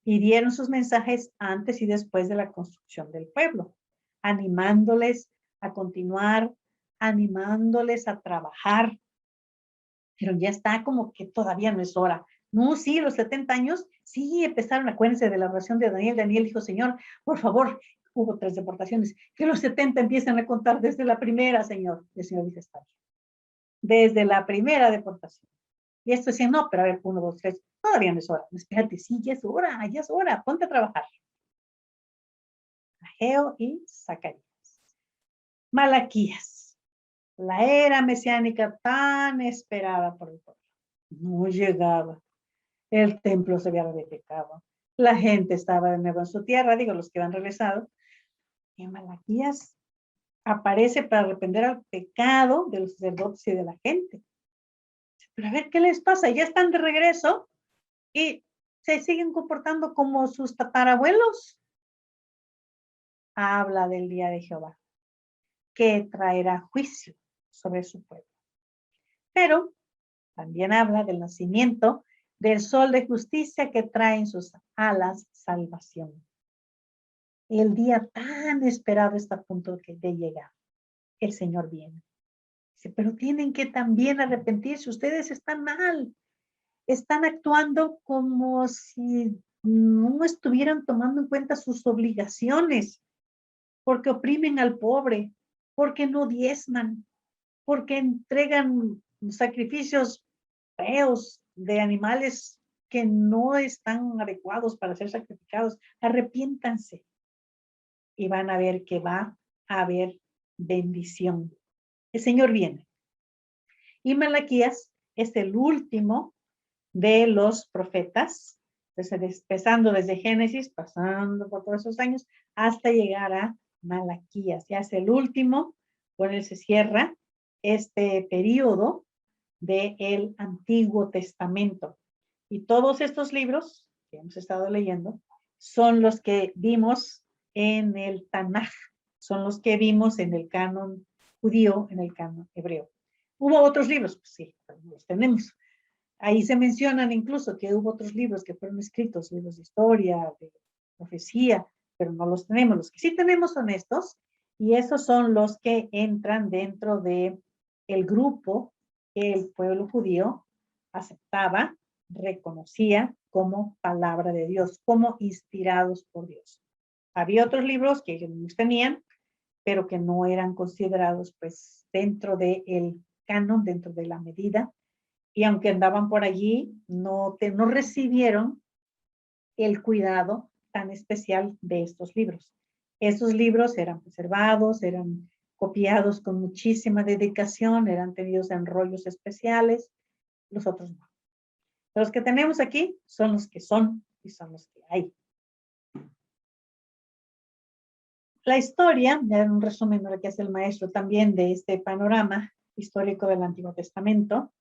Y dieron sus mensajes antes y después de la construcción del pueblo, animándoles a continuar, animándoles a trabajar. Pero ya está como que todavía no es hora. No, sí, los 70 años, sí empezaron, acuérdense de la oración de Daniel. Daniel dijo, Señor, por favor, hubo 3 deportaciones, que los 70 empiecen a contar desde la primera, Señor. Y el Señor dice, está bien. Desde la primera deportación. Y esto decía, no, pero a ver, 1, 2, 3, todavía no es hora. Espérate, sí, ya es hora, ponte a trabajar. Ageo y Zacarías. Malaquías, la era mesiánica tan esperada por el pueblo. No llegaba. El templo se había reivindicado. La gente estaba de nuevo en su tierra, digo, los que han regresado. Y Malaquías aparece para arrepender al pecado de los sacerdotes y de la gente. Pero a ver, ¿qué les pasa? Ya están de regreso y se siguen comportando como sus tatarabuelos. Habla del día de Jehová, que traerá juicio sobre su pueblo. Pero también habla del nacimiento del sol de justicia que trae en sus alas salvación. El día tan esperado está a punto de llegar. El Señor viene. Dice, pero tienen que también arrepentirse. Ustedes están mal. Están actuando como si no estuvieran tomando en cuenta sus obligaciones, porque oprimen al pobre, porque no diezman, porque entregan sacrificios feos de animales que no están adecuados para ser sacrificados. Arrepiéntanse y van a ver que va a haber bendición. El Señor viene. Y Malaquías es el último de los profetas, empezando desde Génesis, pasando por todos esos años, hasta llegar a Malaquías. Ya es el último, con él se cierra este periodo del Antiguo Testamento. Y todos estos libros que hemos estado leyendo son los que vimos en el Tanaj, son los que vimos en el canon judío, en el canon hebreo. ¿Hubo otros libros? Pues sí, los tenemos. Ahí se mencionan incluso que hubo otros libros que fueron escritos, libros de historia, de profecía, pero no los tenemos. Los que sí tenemos son estos, y esos son los que entran dentro de el grupo que el pueblo judío aceptaba, reconocía como palabra de Dios, como inspirados por Dios. Había otros libros que ellos tenían, pero que no eran considerados pues dentro del canon, dentro de la medida, y aunque andaban por allí, no recibieron el cuidado tan especial de estos libros. Estos libros eran preservados, eran copiados con muchísima dedicación, eran tenidos en rollos especiales, los otros no. Los que tenemos aquí son los que son y son los que hay. La historia, ya en un resumen de lo que hace el maestro también de este panorama histórico del Antiguo Testamento.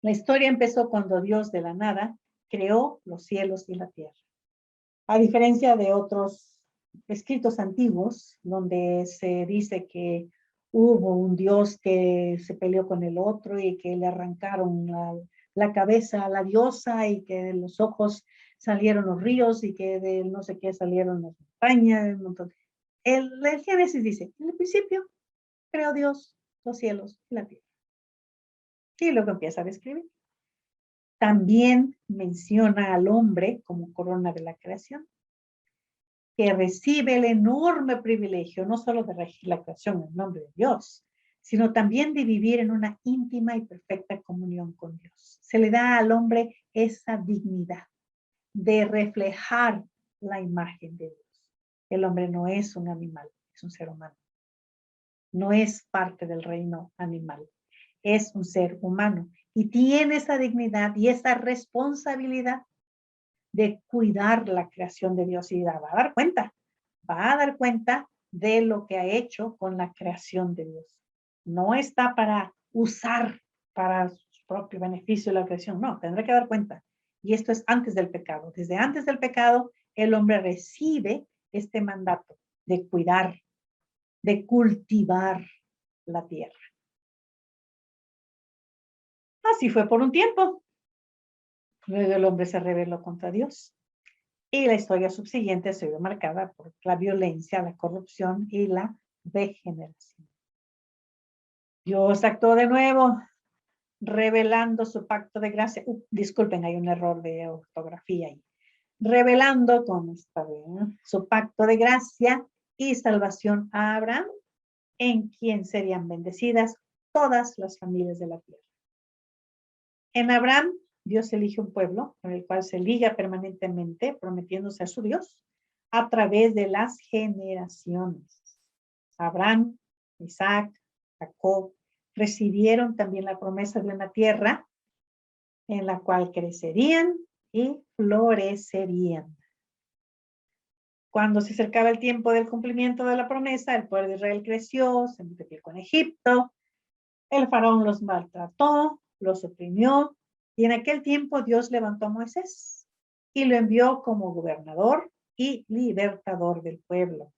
La historia empezó cuando Dios de la nada creó los cielos y la tierra. A diferencia de otros escritos antiguos donde se dice que hubo un dios que se peleó con el otro y que le arrancaron la cabeza a la diosa y que de los ojos salieron los ríos y que de no sé qué salieron las montañas. Un montón. El Génesis dice, en el principio creó Dios los cielos y la tierra. Y luego empieza a describir. También menciona al hombre como corona de la creación, que recibe el enorme privilegio no solo de regir la creación en nombre de Dios, sino también de vivir en una íntima y perfecta comunión con Dios. Se le da al hombre esa dignidad de reflejar la imagen de Dios. El hombre no es un animal, es un ser humano. No es parte del reino animal, es un ser humano y tiene esa dignidad y esa responsabilidad de cuidar la creación de Dios y va a dar cuenta de lo que ha hecho con la creación de Dios. No está para usar para su propio beneficio la creación, no, tendrá que dar cuenta. Y esto es antes del pecado. Desde antes del pecado, el hombre recibe este mandato de cuidar, de cultivar la tierra. Así fue por un tiempo. Luego el hombre se rebeló contra Dios. Y la historia subsiguiente se vio marcada por la violencia, la corrupción y la degeneración. Dios actuó de nuevo, revelando su pacto de gracia. Disculpen, hay un error de ortografía ahí. Revelando con su pacto de gracia y salvación a Abraham, en quien serían bendecidas todas las familias de la tierra. En Abraham, Dios elige un pueblo con el cual se liga permanentemente, prometiéndose a su Dios a través de las generaciones. Abraham, Isaac, Jacob recibieron también la promesa de una tierra en la cual crecerían y florecerían. Cuando se acercaba el tiempo del cumplimiento de la promesa, el pueblo de Israel creció, se multiplicó con Egipto, el faraón los maltrató, los oprimió, y en aquel tiempo Dios levantó a Moisés y lo envió como gobernador y libertador del pueblo.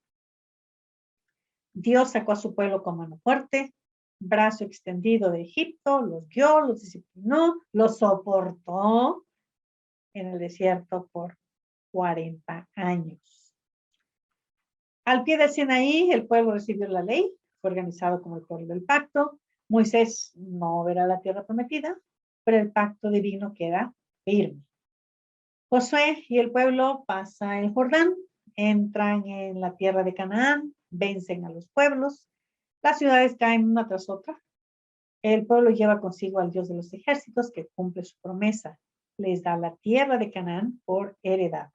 Dios sacó a su pueblo con mano fuerte, brazo extendido de Egipto, los guió, los disciplinó, los soportó en el desierto por 40 años. Al pie del Sinaí, el pueblo recibió la ley, fue organizado como el pueblo del pacto. Moisés no verá la tierra prometida, pero el pacto divino queda firme. Josué y el pueblo pasan el Jordán, entran en la tierra de Canaán, vencen a los pueblos, las ciudades caen una tras otra. El pueblo lleva consigo al Dios de los ejércitos que cumple su promesa. Les da la tierra de Canaán por heredad.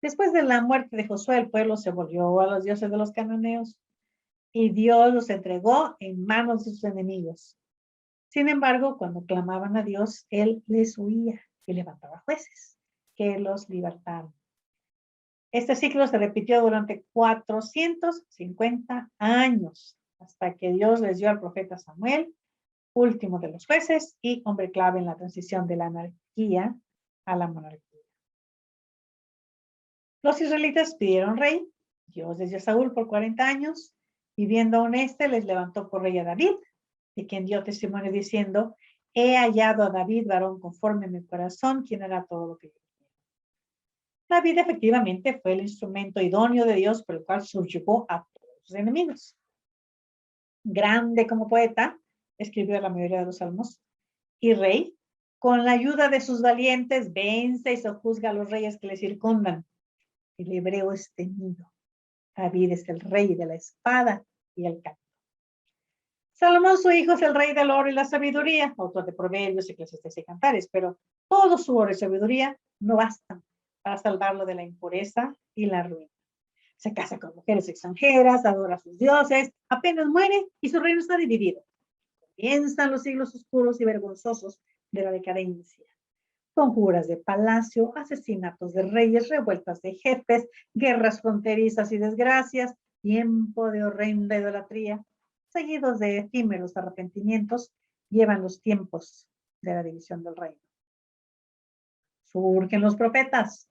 Después de la muerte de Josué, el pueblo se volvió a los dioses de los cananeos y Dios los entregó en manos de sus enemigos. Sin embargo, cuando clamaban a Dios, Él les oía y levantaba jueces que los libertaron. Este ciclo se repitió durante 450 años, hasta que Dios les dio al profeta Samuel, último de los jueces y hombre clave en la transición de la anarquía a la monarquía. Los israelitas pidieron rey, Dios les dio a Saúl por 40 años, y viendo aún les levantó por rey a David, de quien dio testimonio diciendo, he hallado a David, varón conforme a mi corazón, quien hará todo lo que yo quiero. David efectivamente fue el instrumento idóneo de Dios por el cual subyugó a todos sus enemigos. Grande como poeta, escribió la mayoría de los salmos, y rey, con la ayuda de sus valientes, vence y sojuzga a los reyes que le circundan. El hebreo es temido. David es el rey de la espada y el canto. Salomón, su hijo, es el rey del oro y la sabiduría, autor de proverbios, eclesiastés y cantares, pero todo su oro y sabiduría no bastan para salvarlo de la impureza y la ruina. Se casa con mujeres extranjeras, adora a sus dioses, apenas muere y su reino está dividido. Comienzan los siglos oscuros y vergonzosos de la decadencia. Conjuras de palacio, asesinatos de reyes, revueltas de jefes, guerras fronterizas y desgracias, tiempo de horrenda idolatría, seguidos de efímeros arrepentimientos, llevan los tiempos de la división del reino. Surgen los profetas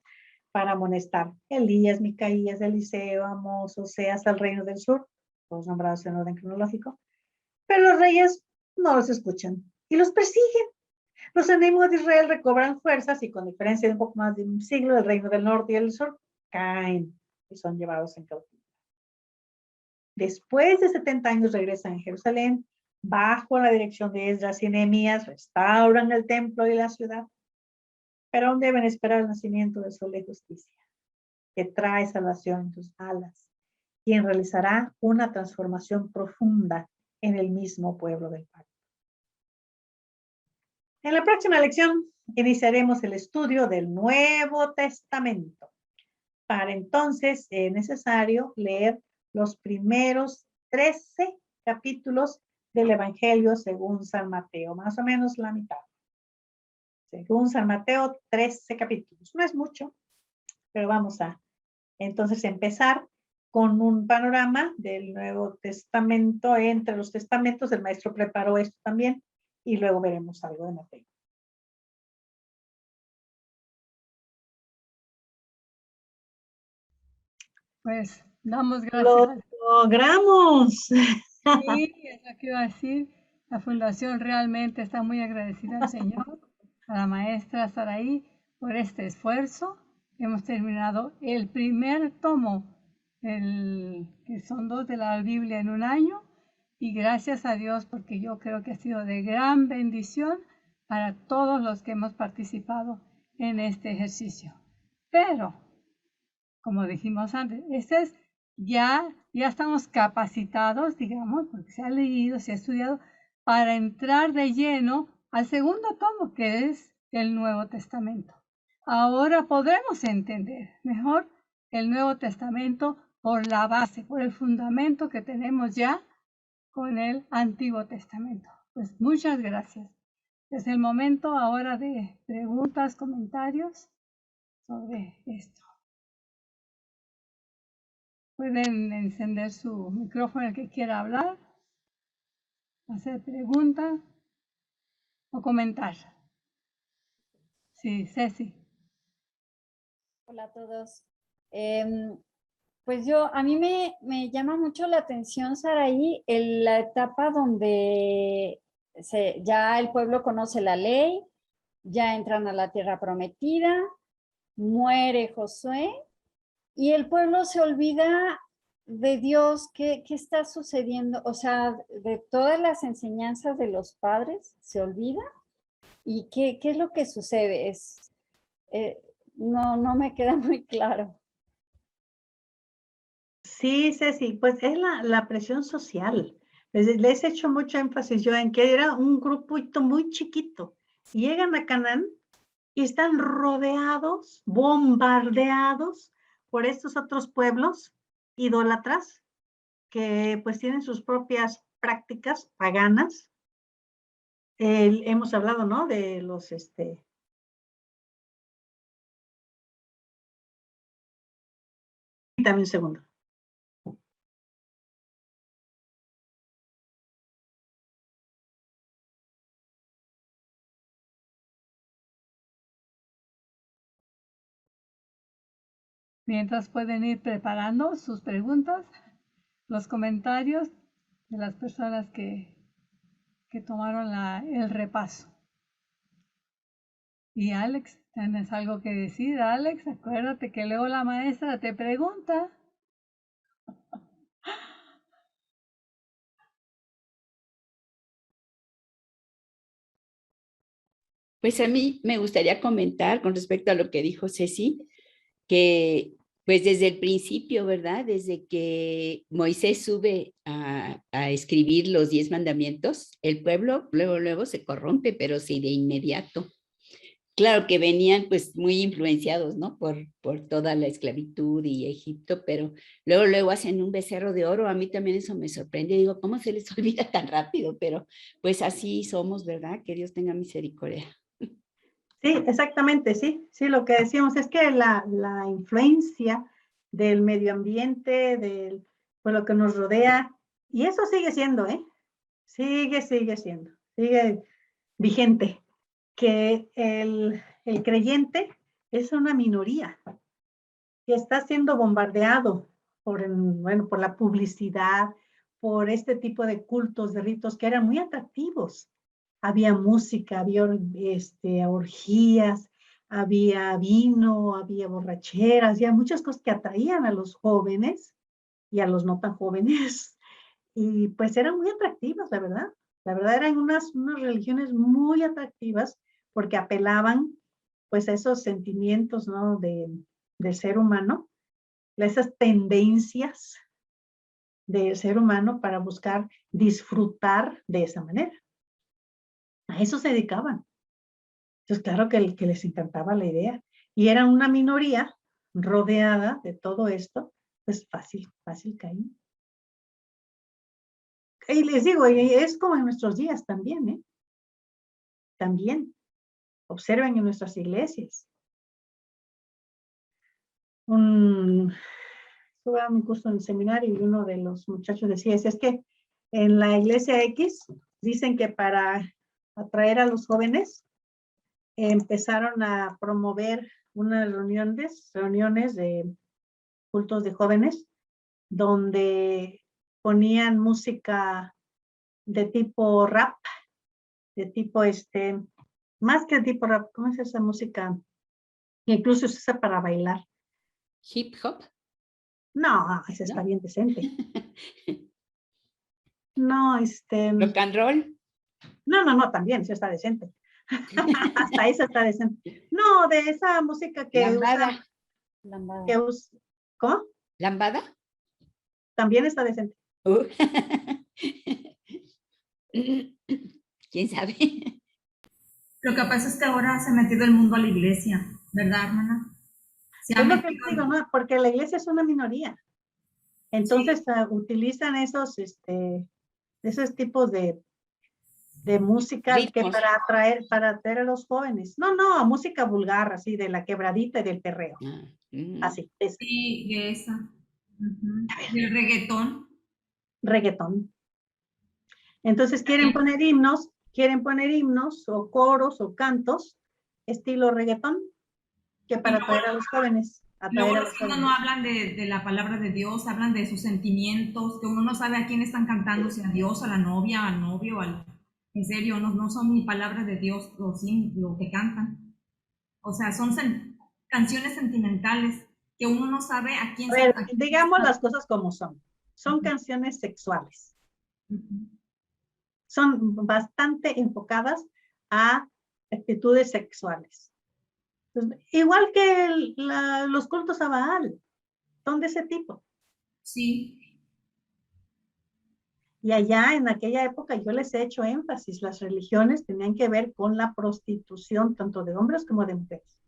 para amonestar Elías, Micaías, Eliseo, Amós, Oseas, al reino del sur, todos nombrados en orden cronológico, pero los reyes no los escuchan y los persiguen. Los enemigos de Israel recobran fuerzas y con diferencia de un poco más de un siglo, el reino del norte y el sur caen y son llevados en cautividad. Después de 70 años regresan a Jerusalén, bajo la dirección de Esdras y Nehemías, restauran el templo y la ciudad, pero aún deben esperar el nacimiento del sol de justicia, que trae salvación en sus alas, quien realizará una transformación profunda en el mismo pueblo del pacto. En la próxima lección iniciaremos el estudio del Nuevo Testamento. Para entonces es necesario leer los primeros 13 capítulos del Evangelio según San Mateo, más o menos la mitad. Según San Mateo, 13 capítulos. No es mucho, pero vamos a entonces empezar con un panorama del Nuevo Testamento. Entre los testamentos, el maestro preparó esto también y luego veremos algo de Mateo. Pues damos gracias. Lo logramos. Sí, es lo que iba a decir. La fundación realmente está muy agradecida al Señor, a la maestra Saraí, por este esfuerzo. Hemos terminado el primer tomo, que son 2 de la Biblia en un año, y gracias a Dios porque yo creo que ha sido de gran bendición para todos los que hemos participado en este ejercicio. Pero, como dijimos antes, ya estamos capacitados, digamos, porque se ha leído, se ha estudiado, para entrar de lleno al segundo tomo, que es el Nuevo Testamento. Ahora podremos entender mejor el Nuevo Testamento por la base, por el fundamento que tenemos ya con el Antiguo Testamento. Pues muchas gracias. Es el momento ahora de preguntas, comentarios sobre esto. Pueden encender su micrófono el que quiera hablar, hacer preguntas o comentar. Sí, Ceci. Hola a todos. Pues a mí me llama mucho la atención, Saraí, la etapa donde ya el pueblo conoce la ley, ya entran a la tierra prometida, muere Josué y el pueblo se olvida de Dios. ¿Qué está sucediendo? O sea, de todas las enseñanzas de los padres se olvida. ¿Y qué es lo que sucede? No me queda muy claro. Sí, Ceci, pues es la presión social. Les he hecho mucho énfasis yo en que era un grupito muy chiquito. Llegan a Canaán y están rodeados, bombardeados por estos otros pueblos idólatras que pues tienen sus propias prácticas paganas. Hemos hablado, ¿no? De los, Dame un segundo. Mientras pueden ir preparando sus preguntas, los comentarios de las personas que tomaron el repaso. Y Alex, ¿tienes algo que decir, Alex? Acuérdate que luego la maestra te pregunta. Pues a mí me gustaría comentar con respecto a lo que dijo Ceci, que pues desde el principio, ¿verdad? Desde que Moisés sube a escribir los 10 mandamientos, el pueblo luego se corrompe, pero sí de inmediato. Claro que venían pues muy influenciados, ¿no? Por toda la esclavitud y Egipto, pero luego hacen un becerro de oro. A mí también eso me sorprende. Digo, ¿cómo se les olvida tan rápido? Pero pues así somos, ¿verdad? Que Dios tenga misericordia. Sí, exactamente, sí. Sí, lo que decíamos es que la influencia del medio ambiente, pues lo que nos rodea, y eso sigue siendo, sigue siendo, sigue vigente, que el creyente es una minoría, que está siendo bombardeado bueno, por la publicidad, por este tipo de cultos, de ritos que eran muy atractivos. Había música, había orgías, había vino, había borracheras, había muchas cosas que atraían a los jóvenes y a los no tan jóvenes. Y pues eran muy atractivas, la verdad. La verdad eran unas religiones muy atractivas porque apelaban pues a esos sentimientos, ¿no? del ser humano, esas tendencias del ser humano para buscar disfrutar de esa manera. A eso se dedicaban. Entonces, claro que les encantaba la idea. Y eran una minoría rodeada de todo esto, pues fácil caín. Y les digo, es como en nuestros días también, ¿eh? También. Observen en nuestras iglesias. Estuve a mi curso en el seminario y uno de los muchachos decía, es que en la iglesia X dicen que para atraer a los jóvenes empezaron a promover unas reuniones de cultos de jóvenes donde ponían música de tipo rap, de tipo más que tipo rap, ¿cómo es esa música? Que incluso se usa para bailar. Hip hop. No, esa está ¿No? bien decente. No, Rock and roll. No, también, eso está decente. Hasta eso está decente. No, de esa música que Lambada. ¿Cómo? ¿Lambada? También está decente. ¿Quién sabe? Lo que pasa es que ahora se ha metido el mundo a la iglesia, ¿verdad, hermana? Se ha Es lo que metido. les digo, ¿no? Porque la iglesia es una minoría. Entonces utilizan esos tipos de música que Ritmos. para atraer a los jóvenes. No, música vulgar, así, de la quebradita y del perreo. Así, es Sí, de esa. Y el reggaetón. reggaetón. Entonces quieren poner himnos o coros o cantos estilo reggaetón, que para atraer a los jóvenes. Luego los himnos no hablan de la palabra de Dios, hablan de sus sentimientos, que uno no sabe a quién están cantando, si a Dios, a la novia, al novio, en serio, no son ni palabras de Dios lo que cantan. O sea, son canciones sentimentales que uno no sabe a quién se digamos las cosas como son. Son canciones sexuales. Son bastante enfocadas a actitudes sexuales. Entonces, igual que los cultos a Baal, son de ese tipo. Sí. Y allá en aquella época yo les he hecho énfasis, las religiones tenían que ver con la prostitución tanto de hombres como de mujeres.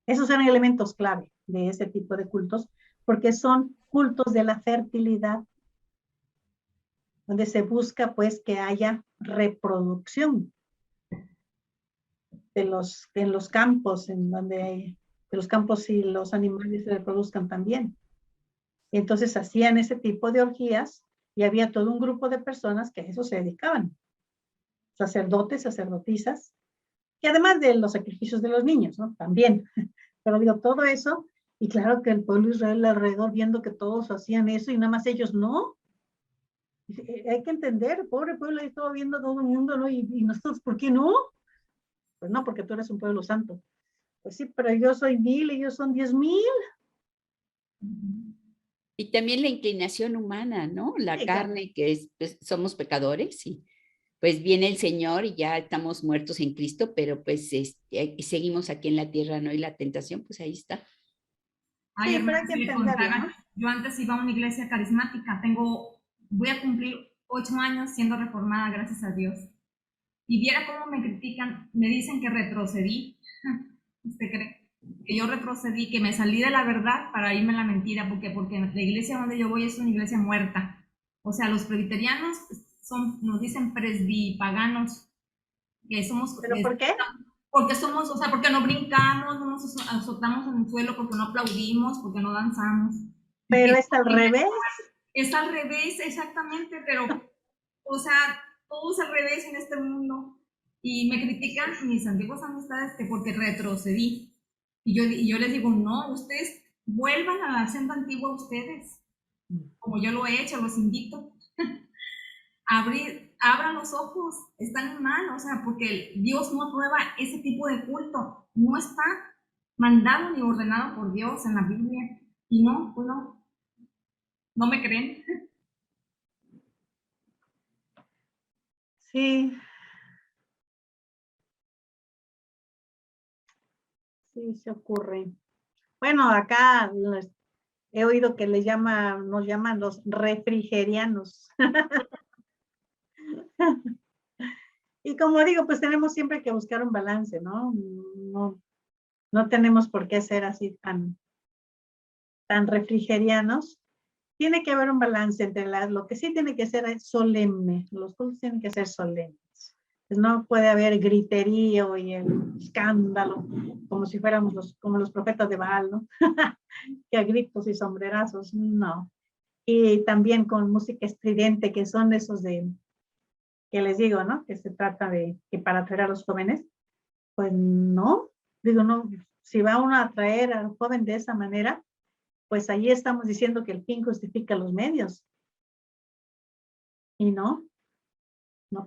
Esos eran elementos clave de ese tipo de cultos, porque son cultos de la fertilidad, donde se busca pues que haya reproducción en los campos, de los campos y los animales se reproduzcan también. Y entonces hacían ese tipo de orgías y había todo un grupo de personas que a eso se dedicaban. Sacerdotes, sacerdotisas, y además de los sacrificios de los niños, ¿no? También. Pero digo, todo eso, y claro que el pueblo de Israel alrededor viendo que todos hacían eso y nada más ellos no. Hay que entender, pobre pueblo, ahí estaba viendo todo el mundo, ¿no? Y nosotros, ¿por qué no? Pues no, porque tú eres un pueblo santo. Pues sí, pero yo soy 1000, ellos son 10,000. Y también la inclinación humana, ¿no? La carne, que es, pues, somos pecadores y pues viene el Señor y ya estamos muertos en Cristo, pero pues seguimos aquí en la tierra, ¿no? Y la tentación, pues ahí está. Ay, Sí, hermana, pero hay que entenderlo, ¿no? yo antes iba a una iglesia carismática, voy a cumplir 8 años siendo reformada, gracias a Dios. Y viera cómo me critican, me dicen que retrocedí. ¿Usted cree? Que yo retrocedí, que me salí de la verdad para irme a la mentira, porque la iglesia donde yo voy es una iglesia muerta. O sea, los presbiterianos nos dicen presbipaganos, que somos... ¿Pero por qué? Porque somos, o sea, porque no brincamos, no nos azotamos en el suelo, porque no aplaudimos, porque no danzamos. Pero es al revés. Es al revés, exactamente, pero, o sea, todo es al revés en este mundo. Y me critican mis antiguas amistades que porque retrocedí. Y yo les digo, no, ustedes vuelvan a la senda antigua ustedes, como yo lo he hecho, los invito. Abran los ojos, están mal, o sea, porque Dios no aprueba ese tipo de culto, no está mandado ni ordenado por Dios en la Biblia, y no, pues no me creen. Sí. Sí, se ocurre. Bueno, acá he oído que nos llaman los refrigerianos. Y como digo, pues tenemos siempre que buscar un balance, ¿no? No tenemos por qué ser así tan refrigerianos. Tiene que haber un balance entre lo que sí tiene que ser es solemne. Los cultos tienen que ser solemnes. Pues no puede haber griterío y el escándalo, como si fuéramos como los profetas de Baal, ¿no? Que a gritos y sombrerazos, no. Y también con música estridente, que son esos que les digo, ¿no? Que se trata de que para atraer a los jóvenes, pues no, digo, no, si va uno a atraer al joven de esa manera, pues ahí estamos diciendo que el fin justifica los medios. Y no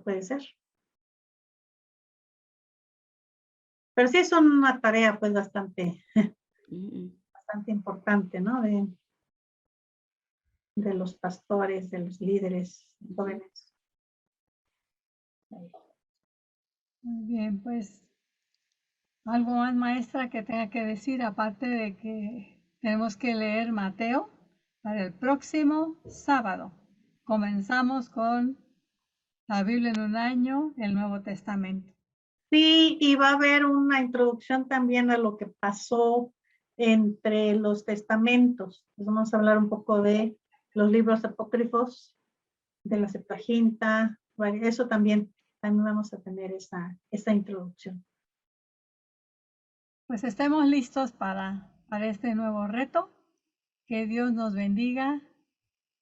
puede ser. Pero sí es una tarea pues bastante importante, ¿no? De los pastores, de los líderes jóvenes. Muy bien, pues algo más, maestra, que tenga que decir, aparte de que tenemos que leer Mateo para el próximo sábado. Comenzamos con la Biblia en un año, el Nuevo Testamento. Sí, y va a haber una introducción también a lo que pasó entre los testamentos. Pues vamos a hablar un poco de los libros apócrifos, de la Septuaginta. Bueno, eso también vamos a tener esa introducción. Pues estemos listos para este nuevo reto. Que Dios nos bendiga,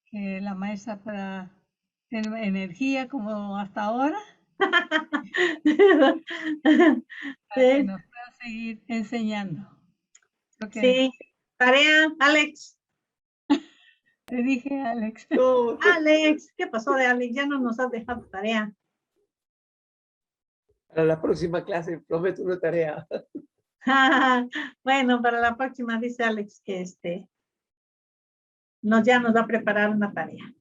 que la maestra pueda tener energía como hasta ahora, para que Sí, nos pueda seguir enseñando. sí. Tarea, Alex. Te dije, Alex. No, Alex, ¿qué pasó de Alex? Ya no nos has dejado tarea. para la próxima clase prometo una tarea. Bueno, para la próxima dice Alex que ya nos va a preparar una tarea.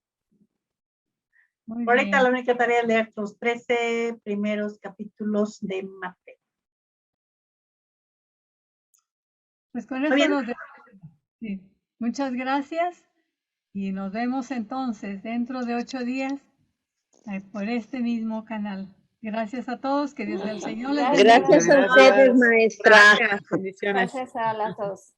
Muy Ahorita bien. la única tarea es leer los 13 primeros capítulos de Mateo. Pues con ¿Está esto bien? nos despedimos. Sí. Muchas gracias y nos vemos entonces dentro de 8 días por este mismo canal. Gracias a todos, que Dios del Señor les bendiga. Gracias. Gracias a ustedes, maestra. Gracias, bendiciones. Gracias a las dos.